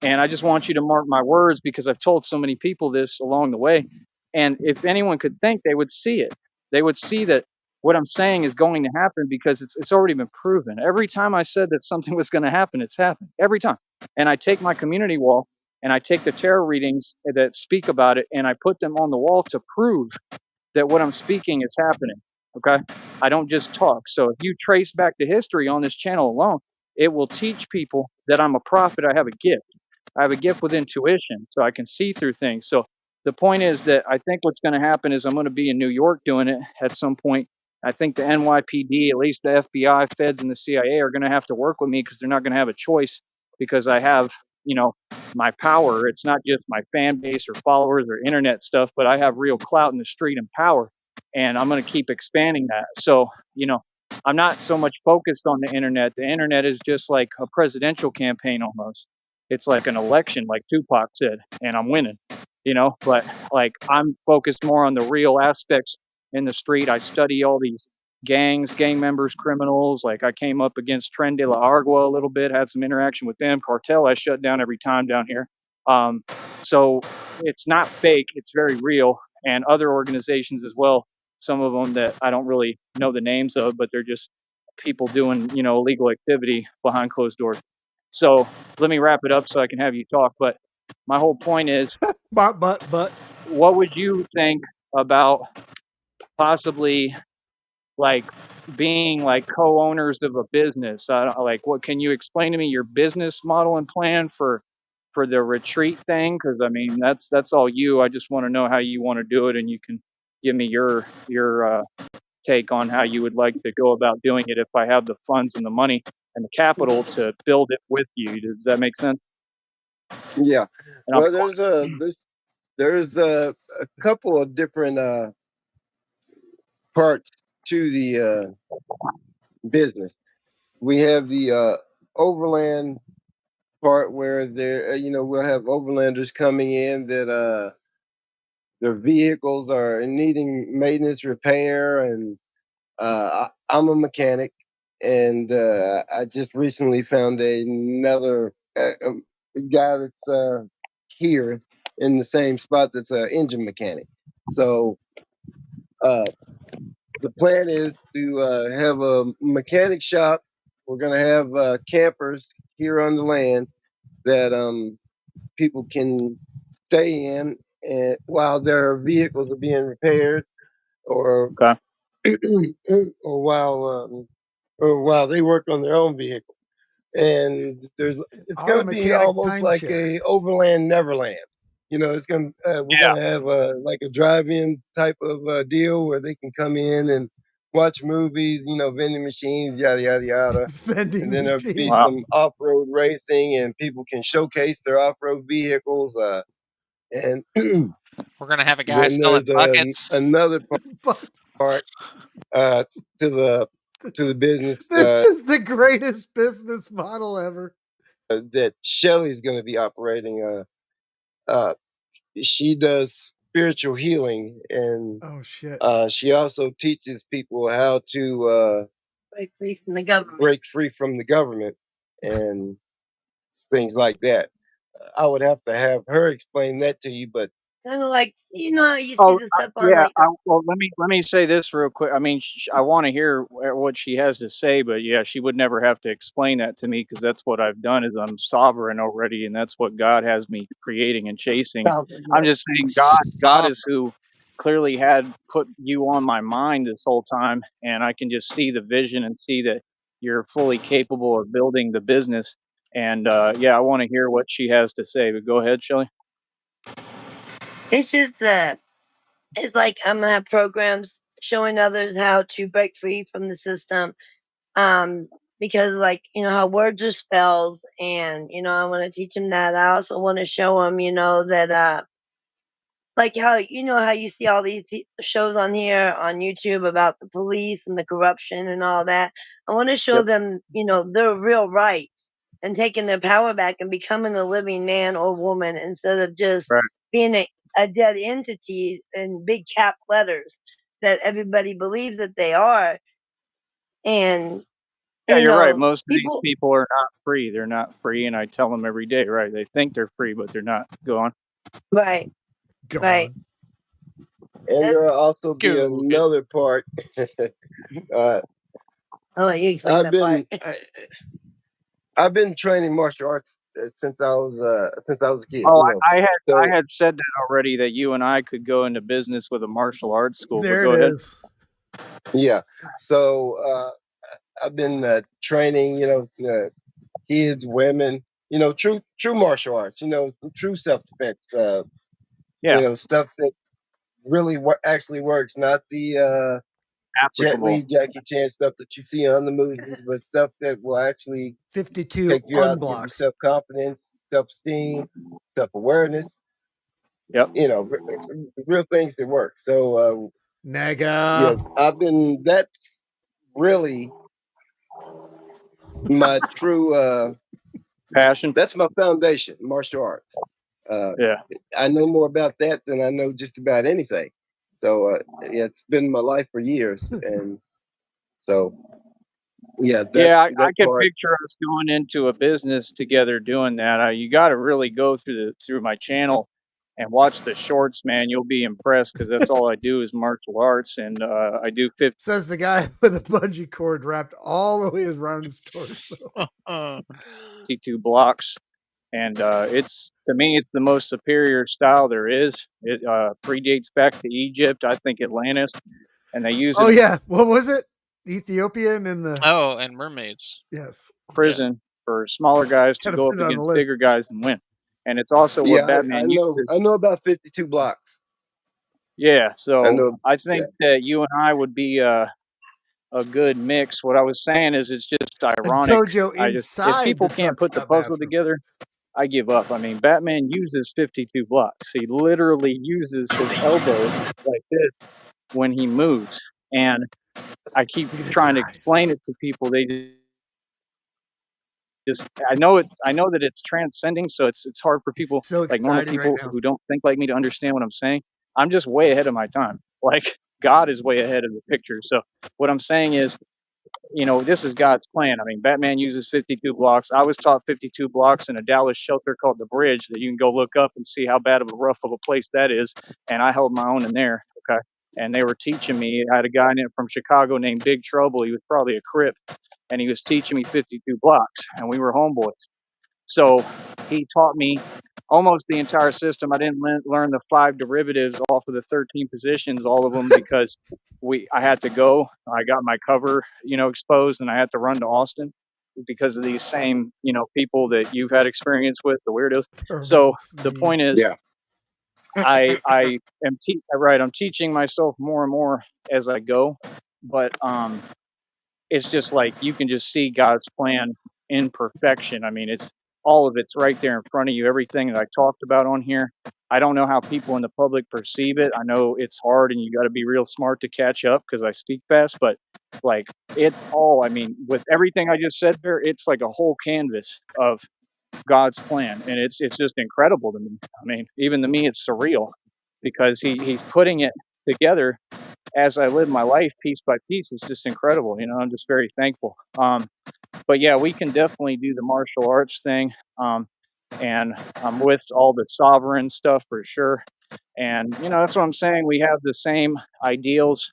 Speaker 3: And I just want you to mark my words because I've told so many people this along the way. And if anyone could think, they would see it. They would see that what I'm saying is going to happen because it's already been proven. Every time I said that something was going to happen, it's happened. Every time. And I take my community wall and I take the tarot readings that speak about it and I put them on the wall to prove that what I'm speaking is happening. Okay. I don't just talk. So if you trace back the history on this channel alone, it will teach people that I'm a prophet. I have a gift. I have a gift with intuition, so I can see through things. So the point is that I think what's going to happen is I'm going to be in New York doing it at some point. I think the NYPD, at least the FBI, feds, and the CIA are going to have to work with me because they're not going to have a choice because I have, you know, my power. It's not just my fan base or followers or internet stuff, but I have real clout in the street and power. And I'm going to keep expanding that. So, you know, I'm not so much focused on the internet. The internet is just like a presidential campaign almost. It's like an election, like Tupac said, and I'm winning, you know. But like I'm focused more on the real aspects in the street. I study all these gangs, gang members, criminals. Like I came up against Tren de la Argua a little bit, had some interaction with them. Cartel I shut down every time down here. So it's not fake, it's very real. And other organizations as well, some of them that I don't really know the names of, but they're just people doing, you know, illegal activity behind closed doors. So let me wrap it up so I can have you talk. But my whole point is,
Speaker 2: but,
Speaker 3: what would you think about possibly like being like co-owners of a business? Like, what can you explain to me your business model and plan for the retreat thing? Because I mean, that's all you. I just want to know how you want to do it, and you can give me your take on how you would like to go about doing it if I have the funds and the money and the capital to build it with you. Does that make sense?
Speaker 5: Yeah.
Speaker 3: And
Speaker 5: Well, there's a couple of different parts to the business. We have the overland part where there, you know, we'll have overlanders coming in that their vehicles are needing maintenance, repair, and I'm a mechanic, and I just recently found another guy that's here in the same spot that's an engine mechanic. So the plan is to have a mechanic shop. We're gonna have campers here on the land that people can stay in and while their vehicles are being repaired, or
Speaker 3: Okay.
Speaker 5: or while they work on their own vehicle. And it's
Speaker 2: Auto
Speaker 5: going to be
Speaker 2: mechanic
Speaker 5: almost like
Speaker 2: timeshare.
Speaker 5: a overland Neverland. You know, we're
Speaker 3: Yeah.
Speaker 5: gonna have like a drive-in type of deal where they can come in and watch movies. You know, vending machines, yada yada yada. And
Speaker 2: Vending
Speaker 5: then there'll be
Speaker 2: machine.
Speaker 3: Wow.
Speaker 5: some off-road racing, and people can showcase their off-road vehicles. And
Speaker 6: We're gonna have a guy
Speaker 5: then
Speaker 6: selling
Speaker 5: there's
Speaker 6: buckets.
Speaker 5: another
Speaker 2: But
Speaker 5: part to the business
Speaker 2: this is the greatest business model ever.
Speaker 5: that Shelly's going to be operating. Uh, she does spiritual healing, and
Speaker 2: Oh shit.
Speaker 5: she also teaches people how to
Speaker 4: break free from the government.
Speaker 5: break free from the government and things like that. I would have to have her explain that to you, but
Speaker 4: Kind of like how you see
Speaker 3: Oh,
Speaker 4: the stuff on
Speaker 3: yeah.
Speaker 4: like the
Speaker 3: Well, let me say this real quick. I mean, I want to hear what she has to say, but yeah, she would never have to explain that to me because that's what I've done. Is I'm sovereign already, and that's what God has me creating and chasing. I'm just saying, God
Speaker 6: Stop.
Speaker 3: is who clearly had put you on my mind this whole time, and I can just see the vision and see that you're fully capable of building the business. And yeah, I want to hear what she has to say. But go ahead, Shelley.
Speaker 4: it's just it's like I'm gonna have programs showing others how to break free from the system. Um, because like how words are spells, and I want to teach them that. I also want to show them, that like how you see all these shows on here on YouTube about the police and the corruption and all that. I want to show
Speaker 5: yep.
Speaker 4: them, their real rights and taking their power back and becoming a living man or woman instead of just
Speaker 3: Right.
Speaker 4: being a dead entity in big cap letters that everybody believes that they are. And
Speaker 3: Yeah, you're right. Most of these
Speaker 4: people,
Speaker 3: people are not free. They're not free, and I tell them every day, right? They think they're free, but they're not. Go on.
Speaker 4: right,
Speaker 2: Go
Speaker 4: right.
Speaker 2: on.
Speaker 5: And
Speaker 4: That,
Speaker 5: there will also be
Speaker 6: Go.
Speaker 5: another part.
Speaker 4: I'll let you explain
Speaker 5: I've
Speaker 4: that part.
Speaker 5: been I've been training martial arts since I was a kid.
Speaker 3: Oh,
Speaker 5: You know,
Speaker 3: I
Speaker 5: so
Speaker 3: had said that already that you and I could go into business with a martial arts school. But
Speaker 2: There it
Speaker 3: go ahead.
Speaker 2: is.
Speaker 5: yeah. So I've been training. Kids, women. True martial arts. True self defense.
Speaker 3: Yeah,
Speaker 5: Stuff that really actually works, not the Jet
Speaker 3: applicable.
Speaker 5: Li, Jackie Chan stuff that you see on the movies, but stuff that will actually
Speaker 2: 52
Speaker 5: take you out, give you
Speaker 2: unblocks.
Speaker 5: self confidence, self esteem, self awareness.
Speaker 3: Yep.
Speaker 5: Real things that work. So
Speaker 2: Nega.
Speaker 5: that's really my true.
Speaker 3: Passion.
Speaker 5: That's my foundation, martial arts. Uh,
Speaker 3: Yeah.
Speaker 5: I know more about that than I know just about anything. So yeah, it's been my life for years, and so yeah,
Speaker 3: Yeah, I
Speaker 5: that
Speaker 3: can
Speaker 5: part.
Speaker 3: picture us going into a business together doing that. You got to really go through my channel and watch the shorts, man. You'll be impressed because that's all I do is martial arts, and I do
Speaker 2: Says the guy with a bungee cord wrapped all the way around his torso.
Speaker 3: 52 blocks, and it's to me it's the most superior style there is. It predates back to Egypt, I think Atlantis, and they use it
Speaker 2: Oh
Speaker 3: in
Speaker 2: yeah. What was it? Ethiopian and the
Speaker 6: Oh, and mermaids.
Speaker 2: yes.
Speaker 3: prison for smaller guys to
Speaker 2: Gotta
Speaker 3: go
Speaker 2: put
Speaker 3: up
Speaker 2: it on the
Speaker 3: against
Speaker 2: list.
Speaker 3: bigger guys and win. And it's also
Speaker 5: Yeah,
Speaker 3: what
Speaker 5: I
Speaker 3: Batman
Speaker 5: know.
Speaker 3: uses.
Speaker 5: I know about 52 blocks.
Speaker 3: Yeah,
Speaker 5: I
Speaker 3: so
Speaker 5: know.
Speaker 3: I
Speaker 5: Yeah.
Speaker 3: think that you and I would be a good mix. What I was saying is it's just
Speaker 2: A
Speaker 3: ironic.
Speaker 2: dojo
Speaker 3: If
Speaker 2: inside
Speaker 3: people
Speaker 2: the
Speaker 3: can't
Speaker 2: truck
Speaker 3: put the
Speaker 2: stop
Speaker 3: puzzle
Speaker 2: bathroom.
Speaker 3: together, I give up. I mean, Batman uses 52 blocks. He literally uses his elbows like this when he moves. And I keep
Speaker 2: Look at his
Speaker 3: trying to
Speaker 2: eyes.
Speaker 3: explain it to people. They just I know that it's transcending, so it's hard for
Speaker 2: He's
Speaker 3: people
Speaker 2: so
Speaker 3: like normal
Speaker 2: excited right
Speaker 3: people
Speaker 2: now.
Speaker 3: who don't think like me to understand what I'm saying. I'm just way ahead of my time. Like God is way ahead of the picture. So what I'm saying is, this is God's plan. I mean, Batman uses 52 blocks. I was taught 52 blocks in a Dallas shelter called the Bridge that you can go look up and see how bad of a rough of a place that is. And I held my own in there. Okay. and they were teaching me. I had a guy from Chicago named Big Trouble. He was probably a Crip, and he was teaching me 52 blocks, and we were homeboys. So he taught me almost the entire system. I didn't learn the 5 derivatives off of the 13 positions, all of them, because I had to go. I got my cover, exposed, and I had to run to Austin because of these same, people that you've had experience with, the weirdos. So the point is,
Speaker 5: Yeah.
Speaker 3: I am I'm teaching myself more and more as I go, but it's just like you can just see God's plan in perfection. I mean, all of it's right there in front of you. Everything that I talked about on here. I don't know how people in the public perceive it. I know it's hard, and you got to be real smart to catch up because I speak fast. But like it's all. I mean, with everything I just said there, it's like a whole canvas of God's plan, and it's just incredible to me. I mean, even to me, it's surreal because he's putting it together as I live my life piece by piece. It's just incredible. I'm just very thankful. But yeah, we can definitely do the martial arts thing. And I'm with all the sovereign stuff for sure. And, that's what I'm saying. We have the same ideals.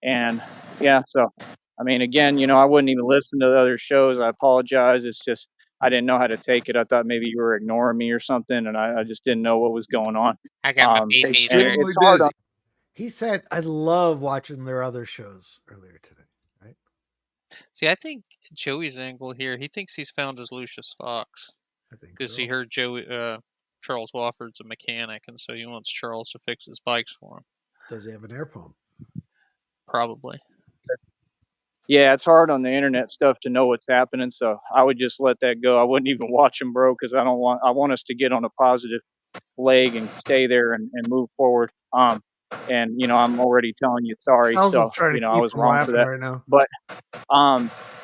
Speaker 3: And yeah, so, I mean, again, I wouldn't even listen to the other shows. I apologize. It's just, I didn't know how to take it. I thought maybe you were ignoring me or something, and I just didn't know what was going on.
Speaker 6: I got my
Speaker 3: And
Speaker 6: feet there.
Speaker 3: it's hard on.
Speaker 2: He said, I love watching their other shows earlier today, right?
Speaker 6: See, I think Joey's angle here, he thinks he's found his Lucius Fox.
Speaker 2: I think
Speaker 6: Because
Speaker 2: so.
Speaker 6: he heard Charles Wofford's a mechanic, and so he wants Charles to fix his bikes for him.
Speaker 2: Does he have an air pump?
Speaker 6: Probably.
Speaker 3: Yeah, it's hard on the internet stuff to know what's happening, so I would just let that go. I wouldn't even watch them, bro, because I want us to get on a positive leg and stay there and move forward. And I'm already telling you sorry,
Speaker 2: Charles
Speaker 3: so
Speaker 2: is trying to
Speaker 3: I
Speaker 2: keep
Speaker 3: was
Speaker 2: from
Speaker 3: wrong for
Speaker 2: laughing
Speaker 3: that.
Speaker 2: right now.
Speaker 3: But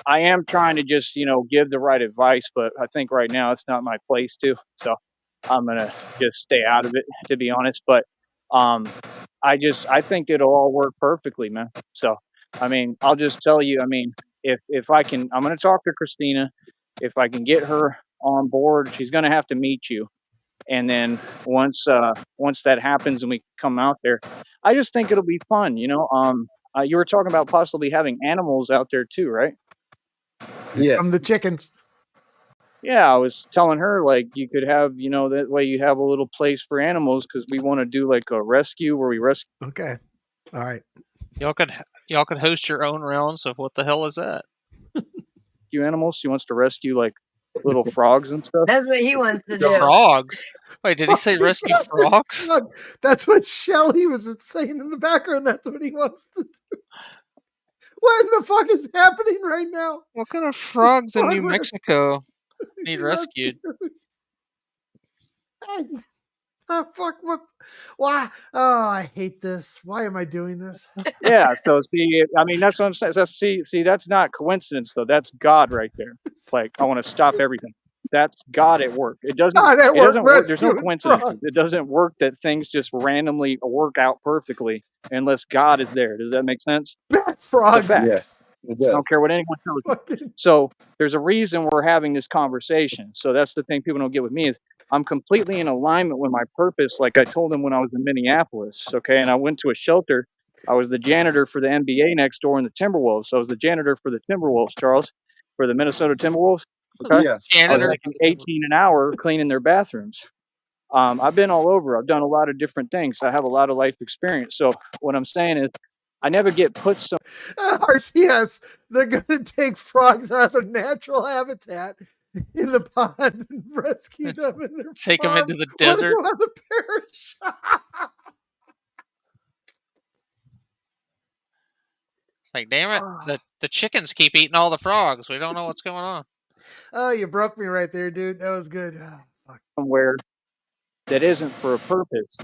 Speaker 3: I am trying to just give the right advice, but I think right now it's not my place to. So I'm gonna just stay out of it, to be honest. But I think it'll all work perfectly, man. So I mean, I'll just tell you. I mean, if I can, I'm gonna talk to Christina. If I can get her on board, she's gonna have to meet you. And then once that happens and we come out there, I just think it'll be fun. You were talking about possibly having animals out there too, right?
Speaker 5: Yeah.
Speaker 2: From the chickens.
Speaker 3: Yeah, I was telling her like you could have, that way you have a little place for animals because we want to do like a rescue where we rescue.
Speaker 2: Okay. All right.
Speaker 6: Y'all could host your own rounds of what the hell is that?
Speaker 3: Animals. She wants to rescue like little frogs and stuff.
Speaker 4: That's what he wants to do.
Speaker 6: Frogs? Wait, did he say rescue frogs?
Speaker 2: That's what Shelly was saying in the background. That's what he wants to do. What in the fuck is happening right now?
Speaker 6: What kind of frogs in New Mexico need rescued?
Speaker 2: Fuck, what? Why? Oh, I hate this. Why am I doing this?
Speaker 3: Yeah, so see, I mean, that's what I'm saying. See, that's not coincidence though. That's God right there. Like, I want to stop everything. That's God at work. It doesn't work. There's no coincidences. It doesn't work that things just randomly work out perfectly unless God is there. Does that make sense?
Speaker 2: Bad frogs.
Speaker 5: Yes, it does.
Speaker 3: I don't care what anyone tells you. So there's a reason we're having this conversation. So that's the thing people don't get with me is I'm completely in alignment with my purpose. Like I told them when I was in Minneapolis, okay, and I went to a shelter. I was the janitor for the NBA next door in the Timberwolves. So I was the janitor for the Timberwolves, Charles, for the Minnesota Timberwolves. Okay,
Speaker 5: Yeah.
Speaker 3: I was making 18 an hour cleaning their bathrooms. I've been all over. I've done a lot of different things. I have a lot of life experience. So what I'm saying is I never get put some.
Speaker 2: RCS, they're going to take frogs out of their natural habitat in the pond and rescue them in their
Speaker 6: Take
Speaker 2: farm
Speaker 6: them into the desert.
Speaker 2: on the parish.
Speaker 6: It's like, damn it, the chickens keep eating all the frogs. We don't know what's going on.
Speaker 2: Oh, you broke me right there, dude. That was good. Oh, fuck.
Speaker 3: Somewhere that isn't for a purpose.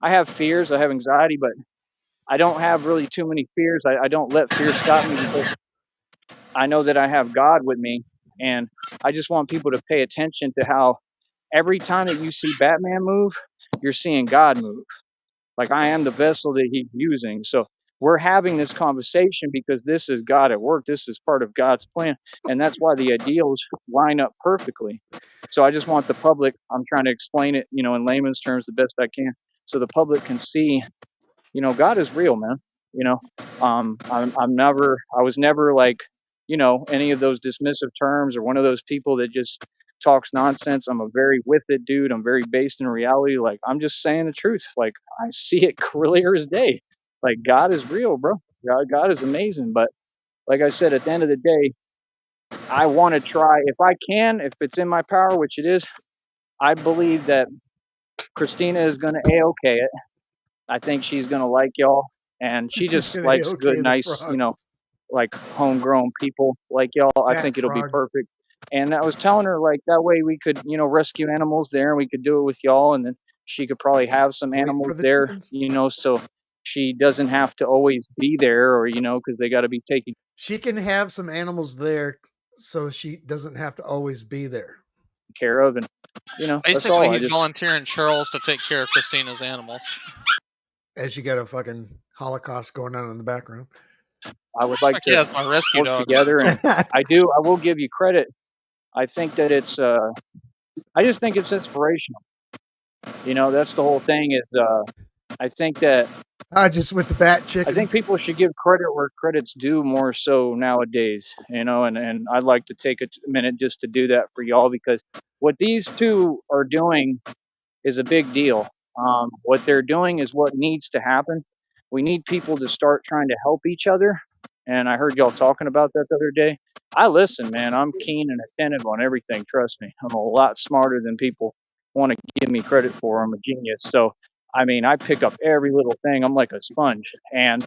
Speaker 3: I have fears, I have anxiety, but I don't have really too many fears. I don't let fear stop me because I know that I have God with me. And I just want people to pay attention to how every time that you see Batman move, you're seeing God move. Like I am the vessel that he's using. So we're having this conversation because this is God at work. This is part of God's plan. And that's why the ideals line up perfectly. So I just want the public, I'm trying to explain it, in layman's terms the best I can. So the public can see God is real, man. I was never like, any of those dismissive terms or one of those people that just talks nonsense. I'm a very with it dude. I'm very based in reality. Like, I'm just saying the truth. Like, I see it clear as day. Like, God is real, bro. God is amazing. But like I said, at the end of the day, I want to try, if I can, if it's in my power, which it is. I believe that Christina is going to A-OK it. I think she's going to like y'all. And she
Speaker 2: She's
Speaker 3: just
Speaker 2: gonna
Speaker 3: likes good,
Speaker 2: okay the
Speaker 3: nice,
Speaker 2: frogs.
Speaker 3: like homegrown people like y'all. I think it'll be
Speaker 2: Frogs.
Speaker 3: perfect. And I was telling her, like, that way we could, rescue animals there and we could do it with y'all. And then she could probably have some
Speaker 2: Waiting
Speaker 3: animals
Speaker 2: for the
Speaker 3: there,
Speaker 2: twins.
Speaker 3: so she doesn't have to always be there or, because they got to be taken.
Speaker 2: She can have some animals there so she doesn't have to always be there.
Speaker 3: Care of. And, that's
Speaker 6: Basically,
Speaker 3: all.
Speaker 6: he's volunteering Charles to take care of Christina's animals.
Speaker 2: As you got a fucking Holocaust going on in the background.
Speaker 3: I would like
Speaker 6: Yeah,
Speaker 3: to
Speaker 6: it's my rescue
Speaker 3: work
Speaker 6: dogs.
Speaker 3: together. And I will give you credit. I think that it's, I just think it's inspirational. That's the whole thing is, I think that,
Speaker 2: just with the bat
Speaker 3: I
Speaker 2: chickens.
Speaker 3: think people should give credit where credit's due more so nowadays, and I'd like to take a minute just to do that for y'all, because what these two are doing is a big deal. What they're doing is what needs to happen. We need people to start trying to help each other. And I heard y'all talking about that the other day. I listen, man. I'm keen and attentive on everything. Trust me. I'm a lot smarter than people want to give me credit for. I'm a genius. So, I pick up every little thing. I'm like a sponge. And,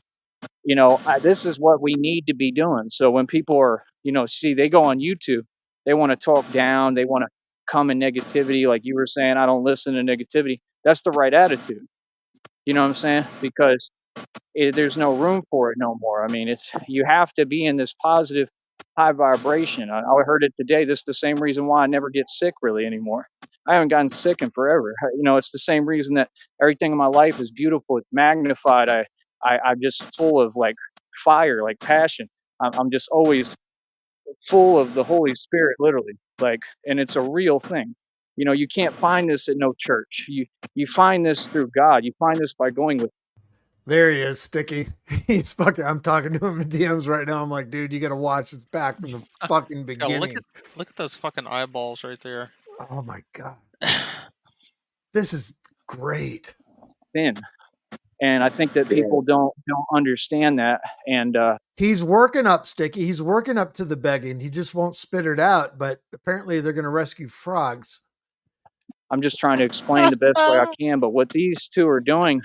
Speaker 3: this is what we need to be doing. So when people are, see, they go on YouTube, they want to talk down, they want to come in negativity. Like you were saying, I don't listen to negativity. That's the right attitude. You know what I'm saying? Because there's no room for it no more. You have to be in this positive, high vibration. I heard it today. This is the same reason why I never get sick really anymore. I haven't gotten sick in forever. It's the same reason that everything in my life is beautiful. It's magnified. I'm just full of like fire, like passion. I'm just always full of the Holy Spirit, literally. Like, and it's a real thing. You can't find this at no church. You find this through God. You find this by going with.
Speaker 2: There he is, Sticky. He's fucking. I'm talking to him in DMs right now. I'm like, dude, you got to watch this back from the fucking beginning.
Speaker 6: Look at those fucking eyeballs right there.
Speaker 2: Oh my god, this is great.
Speaker 3: Thin. And I think that people don't understand that. And
Speaker 2: he's working up, Sticky. He's working up to the begging. He just won't spit it out. But apparently, they're going to rescue frogs.
Speaker 3: I'm just trying to explain the best way I can. But what these two are doing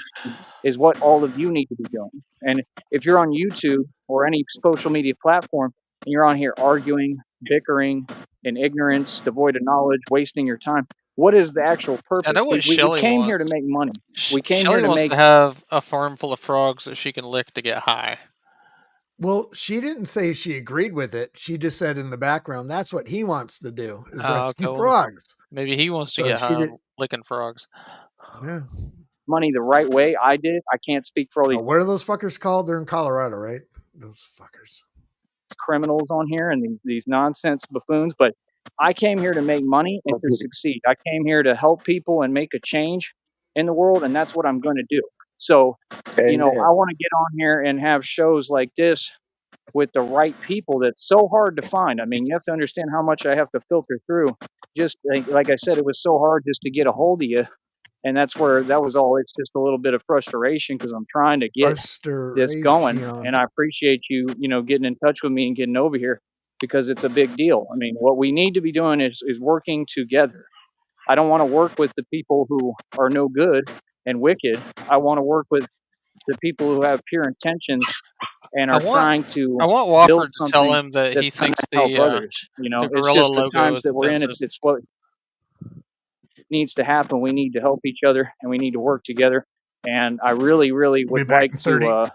Speaker 3: is what all of you need to be doing. And if you're on YouTube or any social media platform and you're on here arguing, bickering, in ignorance, devoid of knowledge, wasting your time, what is the actual purpose?
Speaker 6: I know what
Speaker 3: we
Speaker 6: Shelly
Speaker 3: came
Speaker 6: wants.
Speaker 3: here to make money. We came
Speaker 6: Shelly
Speaker 3: here to
Speaker 6: wants
Speaker 3: make.
Speaker 6: to have a farm full of frogs that she can lick to get high.
Speaker 2: Well, she didn't say she agreed with it. She just said in the background, that's what he wants to do, is rescue frogs.
Speaker 6: Maybe he wants to get high licking frogs.
Speaker 2: Yeah.
Speaker 3: Money the right way. I can't speak for all these.
Speaker 2: What are those fuckers called? They're in Colorado, right? Those fuckers.
Speaker 3: Criminals on here and these nonsense buffoons. But I came here to make money and to succeed. I came here to help people and make a change in the world, and that's what I'm going to do. So, I want to get on here and have shows like this with the right people that's so hard to find. You have to understand how much I have to filter through. Just like I said, it was so hard just to get a hold of you. And that's where that was all. It's just a little bit of frustration because I'm trying to get this going. And I appreciate you, getting in touch with me and getting over here because it's a big deal. What we need to be doing is working together. I don't want to work with the people who are no good and wicked. I want to work with the people who have pure intentions and are trying to
Speaker 6: I want
Speaker 3: build
Speaker 6: Wofford to
Speaker 3: something
Speaker 6: tell him that he thinks
Speaker 3: help others.
Speaker 6: the
Speaker 3: It's
Speaker 6: gorilla
Speaker 3: just the
Speaker 6: logo
Speaker 3: times
Speaker 6: is
Speaker 3: that we're in.
Speaker 6: offensive.
Speaker 3: It's what needs to happen. We need to help each other and we need to work together. And I really, really would like to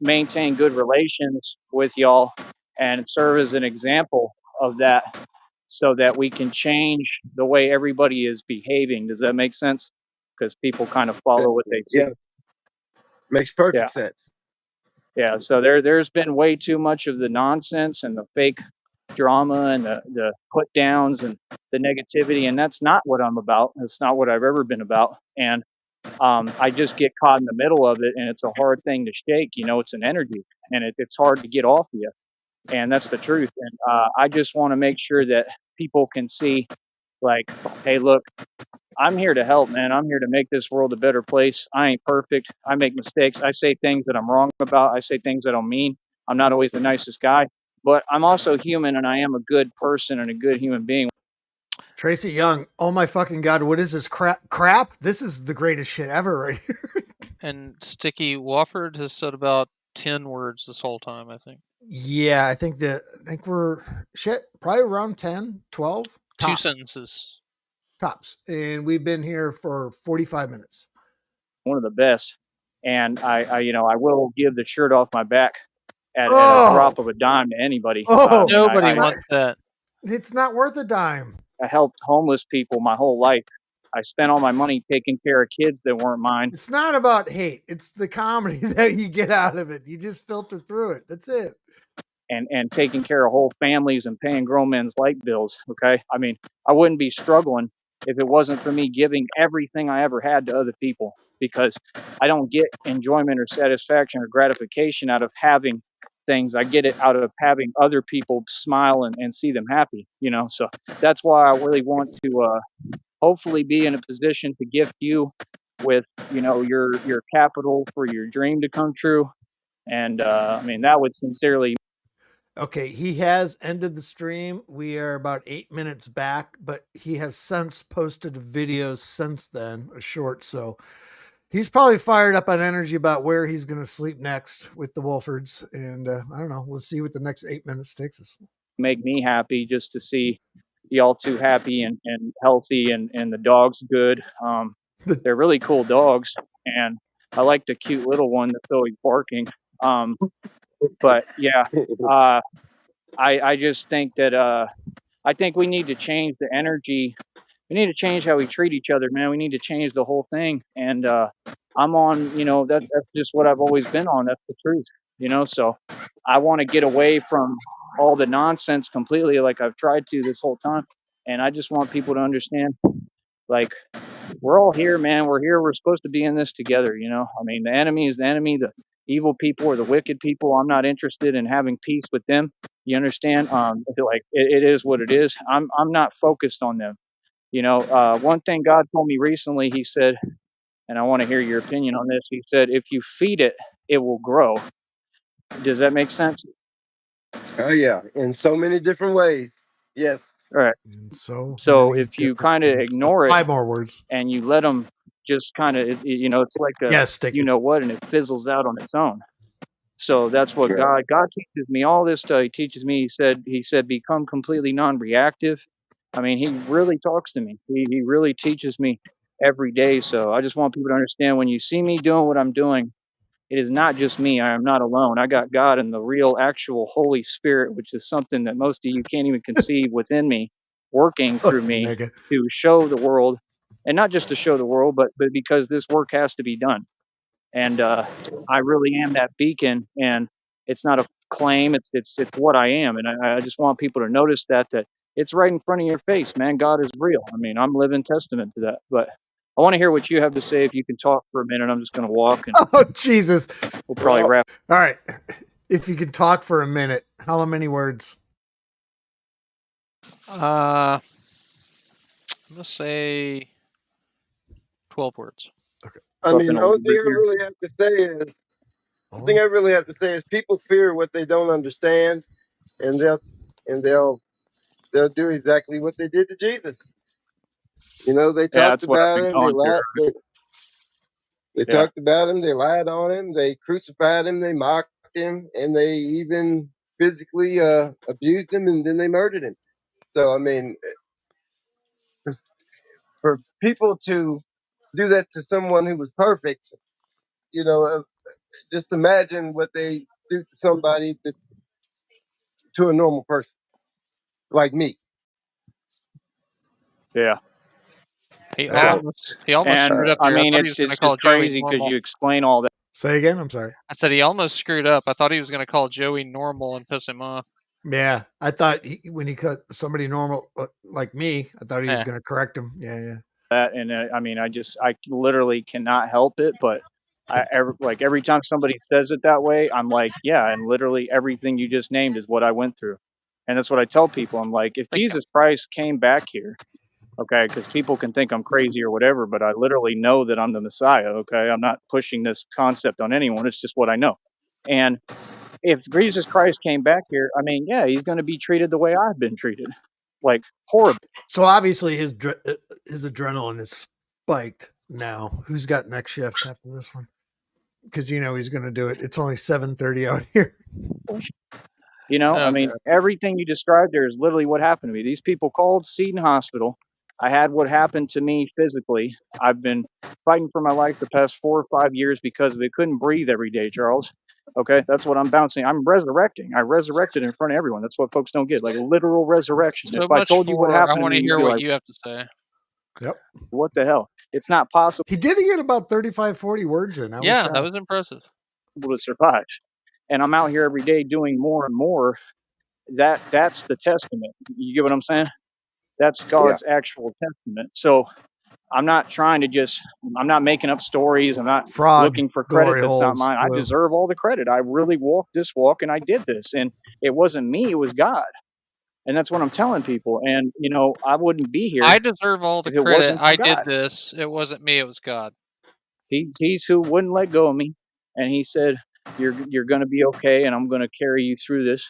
Speaker 3: maintain good relations with y'all and serve as an example of that so that we can change the way everybody is behaving. Does that make sense? Because people kind of follow what they see.
Speaker 5: Yeah. Makes perfect sense.
Speaker 3: Yeah, so there's been way too much of the nonsense and the fake drama and the put downs and the negativity, and that's not what I'm about. That's not what I've ever been about. And I just get caught in the middle of it, and it's a hard thing to shake. You know, it's an energy, and it's hard to get off of you, and that's the truth. And I just want to make sure that people can see, like, hey, look, I'm here to help, man. I'm here to make this world a better place. I ain't perfect. I make mistakes. I say things that I'm wrong about. I say things I don't mean. I'm not always the nicest guy, but I'm also human, and I am a good person and a good human being.
Speaker 2: Tracy Young, oh my fucking God, what is this crap? This is the greatest shit ever right here.
Speaker 6: And Sticky Wofford has said about 10 words this whole time, I think.
Speaker 2: Yeah, I think we're probably around 10, 12.
Speaker 6: Two
Speaker 2: Tops.
Speaker 6: sentences.
Speaker 2: Tops. And we've been here for 45 minutes.
Speaker 3: One of the best. And I will give the shirt off my back at a drop of a dime to anybody.
Speaker 6: Nobody wants that.
Speaker 2: It's not worth a dime.
Speaker 3: I helped homeless people my whole life. I spent all my money taking care of kids that weren't mine.
Speaker 2: It's not about hate. It's the comedy that you get out of it. You just filter through it. That's it.
Speaker 3: And taking care of whole families and paying grown men's light bills. Okay. I mean, I wouldn't be struggling if it wasn't for me giving everything I ever had to other people, because I don't get enjoyment or satisfaction or gratification out of having things. I get it out of having other people smile and see them happy, you know? So that's why I really want to, hopefully be in a position to gift you with, you know, your capital for your dream to come true. And, I mean, that would sincerely.
Speaker 2: Okay, he has ended the stream. We are about 8 minutes back, but he has since posted a video since then, a short. So he's probably fired up on energy about where he's going to sleep next with the Woffords. And I don't know. We'll see what the next 8 minutes takes us.
Speaker 3: Make me happy just to see y'all two happy and healthy, and the dog's good. They're really cool dogs, and I like the cute little one that's always barking. But yeah, I just think that I think we need to change the energy. We need to change how we treat each other, man. We need to change the whole thing. And I'm on, you know, that's just what I've always been on. That's the truth, you know. So I want to get away from all the nonsense completely, like I've tried to this whole time. And I just want people to understand, like, we're all here, man. We're here. We're supposed to be in this together, you know. I mean, the enemy is the enemy. The evil people or the wicked people, I'm not interested in having peace with them. You understand? I feel like it is what it is. I'm not focused on them. You know, one thing God told me recently, he said, and I want to hear your opinion on this. He said, if you feed it, it will grow. Does that make sense?
Speaker 5: Oh yeah, in so many different ways. Yes.
Speaker 3: All right. So if you kind of ignore it,
Speaker 2: 5 more words,
Speaker 3: and you let them just kind of, you know, it's like a, you know what, and it fizzles out on its own. So that's what God teaches me all this stuff. He teaches me, he said, become completely non-reactive. I mean, he really talks to me. He really teaches me every day. So I just want people to understand, when you see me doing what I'm doing, it is not just me. I am not alone. I got God and the real, actual Holy Spirit, which is something that most of you can't even conceive within me, working through me to show the world, and not just to show the world, but because this work has to be done. And I really am that beacon, and it's not a claim. It's what I am, and I just want people to notice that it's right in front of your face, man. God is real. I mean, I'm living testament to that. But I want to hear what you have to say. If you can talk for a minute, I'm just going to walk. And
Speaker 2: oh Jesus!
Speaker 3: We'll probably wrap.
Speaker 2: All right, if you can talk for a minute, how many words?
Speaker 6: I'm gonna say 12 words.
Speaker 2: Okay.
Speaker 5: I mean, the only thing I really have to say is, people fear what they don't understand, and they'll do exactly what they did to Jesus. You know, they talked about him, they lied. They talked about him, they lied on him, they crucified him, they mocked him, and they even physically abused him, and then they murdered him. So I mean, for people to do that to someone who was perfect, you know, just imagine what they do to somebody to a normal person like me.
Speaker 3: Yeah.
Speaker 6: He almost screwed up there.
Speaker 3: I mean,
Speaker 6: I thought
Speaker 3: it's just crazy because you explain all that.
Speaker 2: Say again. I'm sorry.
Speaker 6: I said he almost screwed up. I thought he was going to call Joey normal and piss him off.
Speaker 2: Yeah, I thought when he cut somebody normal like me, I thought he was going to correct him. Yeah.
Speaker 3: that. And I mean, I literally cannot help it. But every time somebody says it that way, I'm like, yeah, and literally everything you just named is what I went through. And that's what I tell people. I'm like, if Jesus Christ came back here, okay, because people can think I'm crazy or whatever, but I literally know that I'm the Messiah, okay? I'm not pushing this concept on anyone. It's just what I know. And if Jesus Christ came back here, I mean, yeah, he's going to be treated the way I've been treated, like horrible.
Speaker 2: So obviously his adrenaline is spiked now. Who's got next shift after this one? Because you know he's going to do it. It's only 7:30 out here.
Speaker 3: You know, I
Speaker 6: Oh,
Speaker 3: mean,
Speaker 6: God.
Speaker 3: everything you described there is literally what happened to me. These people called Seton Hospital. I had what happened to me physically. I've been fighting for my life the past 4 or 5 years because of it. Couldn't breathe every day, Charles. Okay, that's what I'm bouncing. I'm resurrecting. I resurrected in front of everyone. That's what folks don't get, like literal resurrection.
Speaker 6: So
Speaker 3: If I
Speaker 6: much
Speaker 3: told you what
Speaker 6: for I
Speaker 3: happened to
Speaker 6: want
Speaker 3: me,
Speaker 6: to
Speaker 3: you'd
Speaker 6: hear
Speaker 3: be
Speaker 6: what
Speaker 3: like,
Speaker 6: you have to say.
Speaker 2: Yep.
Speaker 3: what the hell? It's not possible
Speaker 2: He did get about 35, 40 words in.
Speaker 6: Yeah, that was impressive.
Speaker 3: to survive. And I'm out here every day doing more and more. That's the testament. You get what I'm saying? That's God's actual testament. So I'm not trying to I'm not making up stories. I'm not
Speaker 2: Frog
Speaker 3: looking for
Speaker 2: glory
Speaker 3: credit that's not
Speaker 2: holes.
Speaker 3: mine. I deserve all the credit. I really walked this walk and I did this. And it wasn't me, it was God. And that's what I'm telling people. And, you know, I wouldn't be here
Speaker 6: I deserve all the
Speaker 3: if it
Speaker 6: credit.
Speaker 3: wasn't for
Speaker 6: I did
Speaker 3: God.
Speaker 6: this. It wasn't me, it was God.
Speaker 3: He's who wouldn't let go of me. And he said, you're going to be okay. And I'm going to carry you through this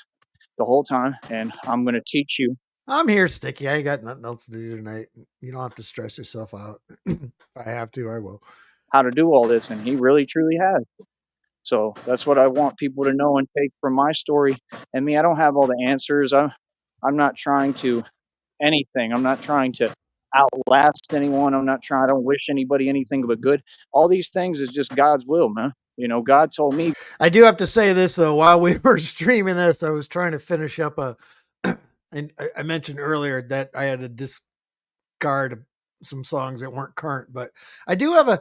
Speaker 3: the whole time. And I'm going to teach you.
Speaker 2: I'm here, Sticky. I ain't got nothing else to do tonight. You don't have to stress yourself out. If I have to, I will.
Speaker 3: How to do all this. And he really, truly has. So that's what I want people to know and take from my story. And me, I don't have all the answers. I'm not trying to anything. I'm not trying to outlast anyone. I don't wish anybody anything but good. All these things is just God's will, man. You know, God told me.
Speaker 2: I do have to say this though. While we were streaming this, I was trying to finish up and I mentioned earlier that I had to discard some songs that weren't current, but I do have a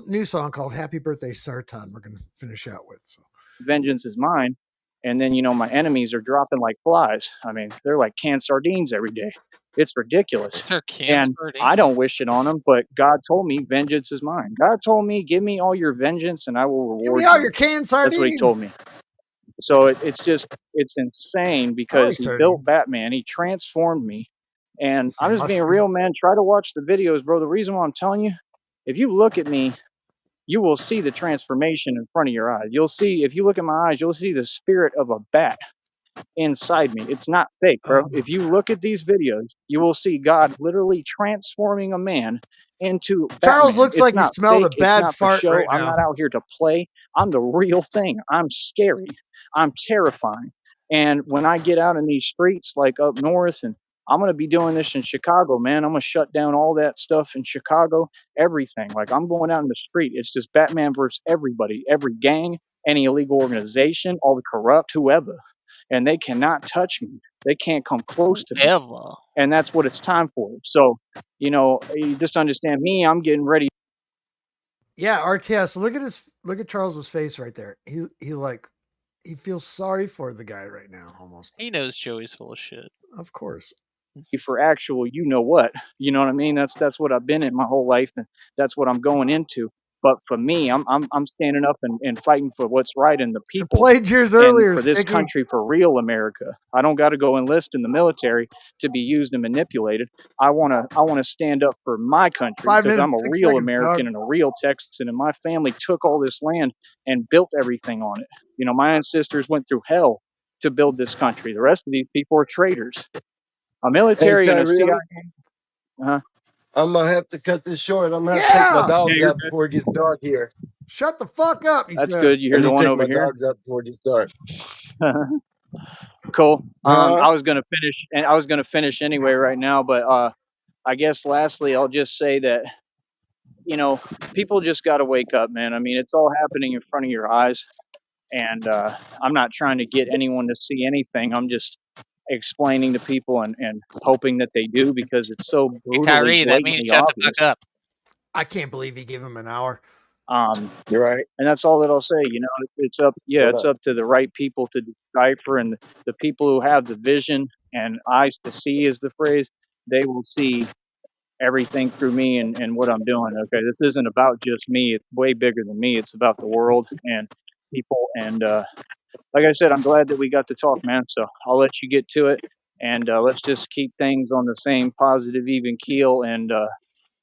Speaker 2: new song called Happy Birthday Sartan we're going to finish out with. So
Speaker 3: vengeance is mine. And then, you know, my enemies are dropping like flies. I mean, they're like canned sardines every day. It's ridiculous.
Speaker 6: They're canned
Speaker 3: And
Speaker 6: sardines.
Speaker 3: I don't wish it on them, but God told me vengeance is mine. God told me, give me all your vengeance and I will reward you.
Speaker 2: give me all your canned sardines.
Speaker 3: That's what he told me. So it's insane because he built Batman. He transformed me. And I'm just being real, man. Try to watch the videos, bro. The reason why I'm telling you, if you look at me, you will see the transformation in front of your eyes. You'll see, if you look at my eyes, you'll see the spirit of a bat inside me. It's not fake, bro. If you look at these videos, you will see God literally transforming a man into
Speaker 2: Charles
Speaker 3: Batman.
Speaker 2: looks
Speaker 3: It's
Speaker 2: like he
Speaker 3: not
Speaker 2: smelled
Speaker 3: fake.
Speaker 2: a bad
Speaker 3: It's not for
Speaker 2: fart
Speaker 3: show.
Speaker 2: right
Speaker 3: I'm
Speaker 2: now.
Speaker 3: not out here to play. I'm the real thing. I'm scary. I'm terrifying. And when I get out in these streets, like up north, and I'm going to be doing this in Chicago, man. I'm going to shut down all that stuff in Chicago, everything. Like I'm going out in the street. It's just Batman versus everybody, every gang, any illegal organization, all the corrupt, whoever. And they cannot touch me. They can't come close to me. And that's what it's time for. So, you know, you just understand me. I'm getting ready.
Speaker 2: Yeah, RTS. Look at Charles's face right there. He like he feels sorry for the guy right now almost.
Speaker 6: He knows Joey's full of shit.
Speaker 2: Of course.
Speaker 3: For actual, you know what? You know what I mean? That's what I've been in my whole life, and that's what I'm going into. But for me, I'm standing up and fighting for what's right in the people.
Speaker 2: Played yours
Speaker 3: and
Speaker 2: earlier,
Speaker 3: for this
Speaker 2: Sticky.
Speaker 3: country, for real America. I don't got to go enlist in the military to be used and manipulated. I wanna stand up for my country
Speaker 2: 5
Speaker 3: because I'm a
Speaker 2: minutes, 6
Speaker 3: real
Speaker 2: seconds,
Speaker 3: American
Speaker 2: dog.
Speaker 3: and a real Texan, and my family took all this land and built everything on it. You know, my ancestors went through hell to build this country. The rest of these people are traitors. A military and a CIA.
Speaker 5: I'm gonna have to cut this short. I'm gonna have to take my dogs out before it gets dark here.
Speaker 2: Shut the fuck up.
Speaker 3: That's good. You hear the one over here?
Speaker 5: Dogs out before it gets dark.
Speaker 3: Cool. I was gonna finish, and I was gonna finish anyway right now, but I guess lastly, I'll just say that, you know, people just got to wake up, man. I mean, it's all happening in front of your eyes, and I'm not trying to get anyone to see anything. I'm just explaining to people and hoping that they do, because it's so brutally,
Speaker 6: Kyrie, that means
Speaker 3: blatantly
Speaker 6: shut the
Speaker 3: obvious.
Speaker 6: fuck up.
Speaker 2: I can't believe he gave him an hour.
Speaker 3: You're right. And that's all that I'll say. You know, it's up. Yeah, it's up to the right people to decipher, and the people who have the vision and eyes to see, is the phrase. They will see everything through me and what I'm doing. Okay, this isn't about just me. It's way bigger than me. It's about the world and people. And like I said, I'm glad that we got to talk, man. So I'll let you get to it, and let's just keep things on the same positive, even keel, and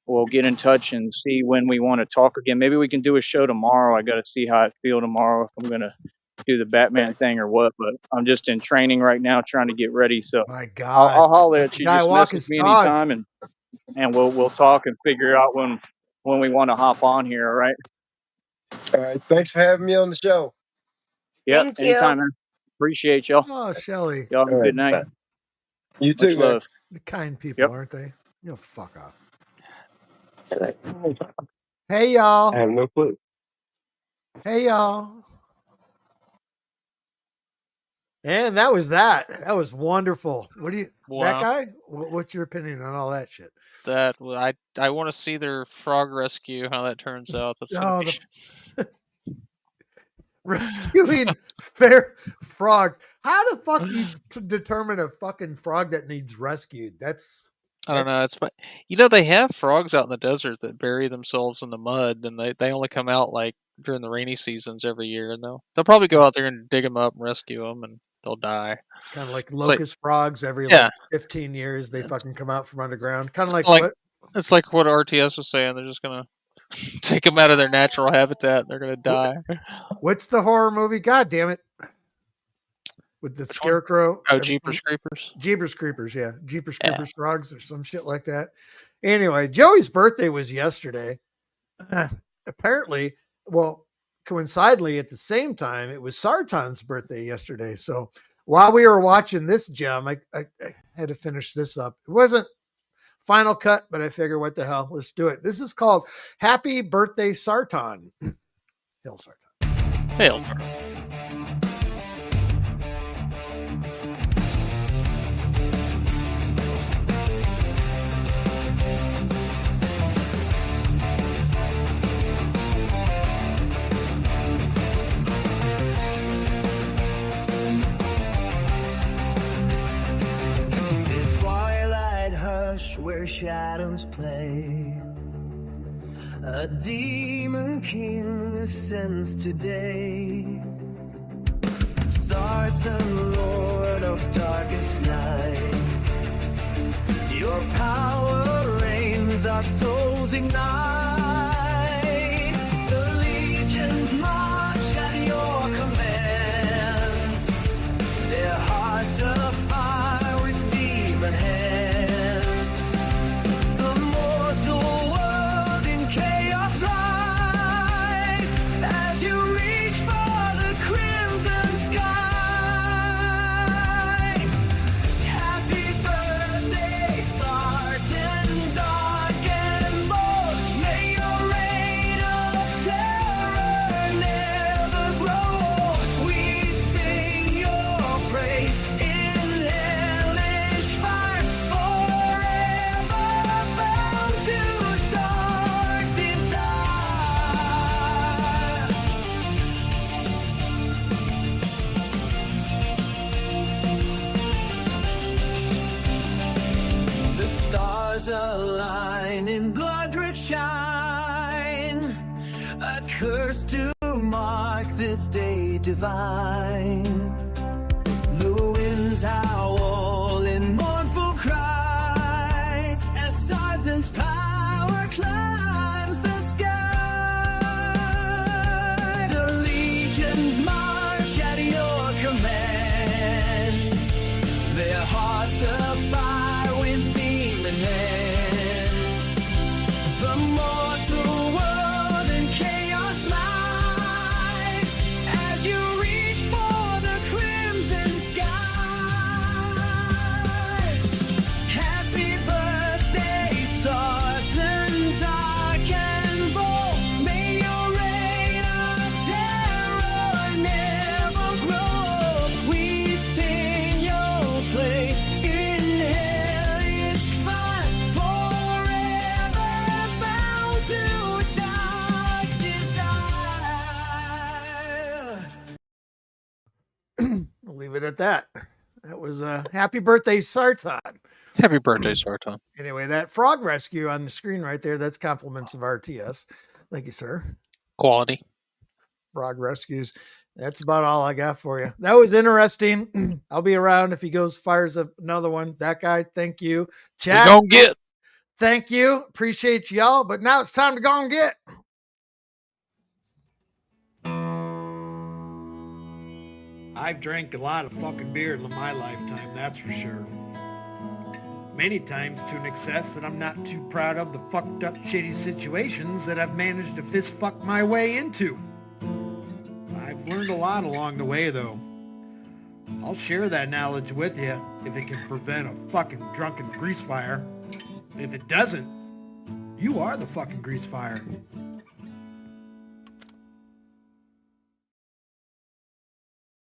Speaker 3: we'll get in touch and see when we want to talk again. Maybe we can do a show tomorrow. I got to see how I feel tomorrow, if I'm going to do the Batman thing or what, but I'm just in training right now trying to get ready. So
Speaker 2: My God.
Speaker 3: I'll holler at you.
Speaker 2: Guy
Speaker 3: Just
Speaker 2: walk
Speaker 3: message
Speaker 2: his
Speaker 3: me
Speaker 2: dogs.
Speaker 3: anytime, and we'll talk and figure out when we want to hop on here. All right.
Speaker 5: All right. Thanks for having me on the show.
Speaker 3: Yep.
Speaker 4: Thank you.
Speaker 3: Anytime, man. Appreciate y'all.
Speaker 2: Oh, Shelly.
Speaker 3: Y'all have a
Speaker 5: All
Speaker 3: good
Speaker 5: right.
Speaker 3: night.
Speaker 5: You
Speaker 3: Much
Speaker 5: too, man.
Speaker 3: love.
Speaker 2: The kind people,
Speaker 3: Yep.
Speaker 2: aren't they? You'll fuck off.
Speaker 5: I
Speaker 2: Hey, y'all.
Speaker 5: have no clue.
Speaker 2: Hey, y'all. And that was that. That was wonderful. What do you, that
Speaker 6: Wow.
Speaker 2: guy? What's your opinion on all that shit?
Speaker 6: That I want to see their frog rescue, how that turns out. That's gonna
Speaker 2: Oh,
Speaker 6: be
Speaker 2: rescuing fair frogs. How the fuck do you determine a fucking frog that needs rescued? That's
Speaker 6: I don't know. It's they have frogs out in the desert that bury themselves in the mud, and they only come out like during the rainy seasons every year, and they'll probably go out there and dig them up and rescue them, and they'll die.
Speaker 2: kind of like
Speaker 6: It's like
Speaker 2: locust frogs. Every
Speaker 6: yeah,
Speaker 2: like 15 years, they
Speaker 6: it's,
Speaker 2: fucking come out from underground. Kind
Speaker 6: it's
Speaker 2: of like
Speaker 6: like
Speaker 2: what?
Speaker 6: it's like what RTS was saying. They're just gonna take them out of their natural habitat. And they're gonna die.
Speaker 2: What's the horror movie? God damn it! With the
Speaker 6: Which one?
Speaker 2: scarecrow.
Speaker 6: Oh, Jeepers Creepers.
Speaker 2: Jeepers Creepers, yeah. Jeepers
Speaker 6: Yeah.
Speaker 2: Creepers frogs or some shit like that. Anyway, Joey's birthday was yesterday. Apparently, well, coincidentally at the same time, it was Sartan's birthday yesterday. So while we were watching this gem, I had to finish this up. It wasn't final cut, but I figure what the hell, let's do it. This is called Happy Birthday Sartan. Hail Sartan.
Speaker 6: Hail.
Speaker 7: Where shadows play, a demon king ascends today. Sartan, lord of darkest night, your power reigns, our souls ignite. The legions march at your command, their hearts afire with demon hands. Align in blood-red shine, a curse to mark this day divine. The winds howl in mournful cry as Sartan's power climbs the sky. The legions march at your command, their hearts afire with demon hands.
Speaker 2: Leave it at that. That was a happy birthday, Sarton.
Speaker 6: Happy birthday, Sarton.
Speaker 2: Anyway, that frog rescue on the screen right there, that's compliments of RTS. Thank you, sir.
Speaker 6: Quality.
Speaker 2: Frog rescues. That's about all I got for you. That was interesting. I'll be around if he fires another one. That guy, thank you.
Speaker 6: We
Speaker 2: Chat,
Speaker 6: gon' get.
Speaker 2: thank you. Appreciate y'all. But now it's time to go and get.
Speaker 1: I've drank a lot of fucking beer in my lifetime, that's for sure. Many times to an excess that I'm not too proud of the fucked up shitty situations that I've managed to fist fuck my way into. I've learned a lot along the way though. I'll share that knowledge with you if it can prevent a fucking drunken grease fire. If it doesn't, you are the fucking grease fire.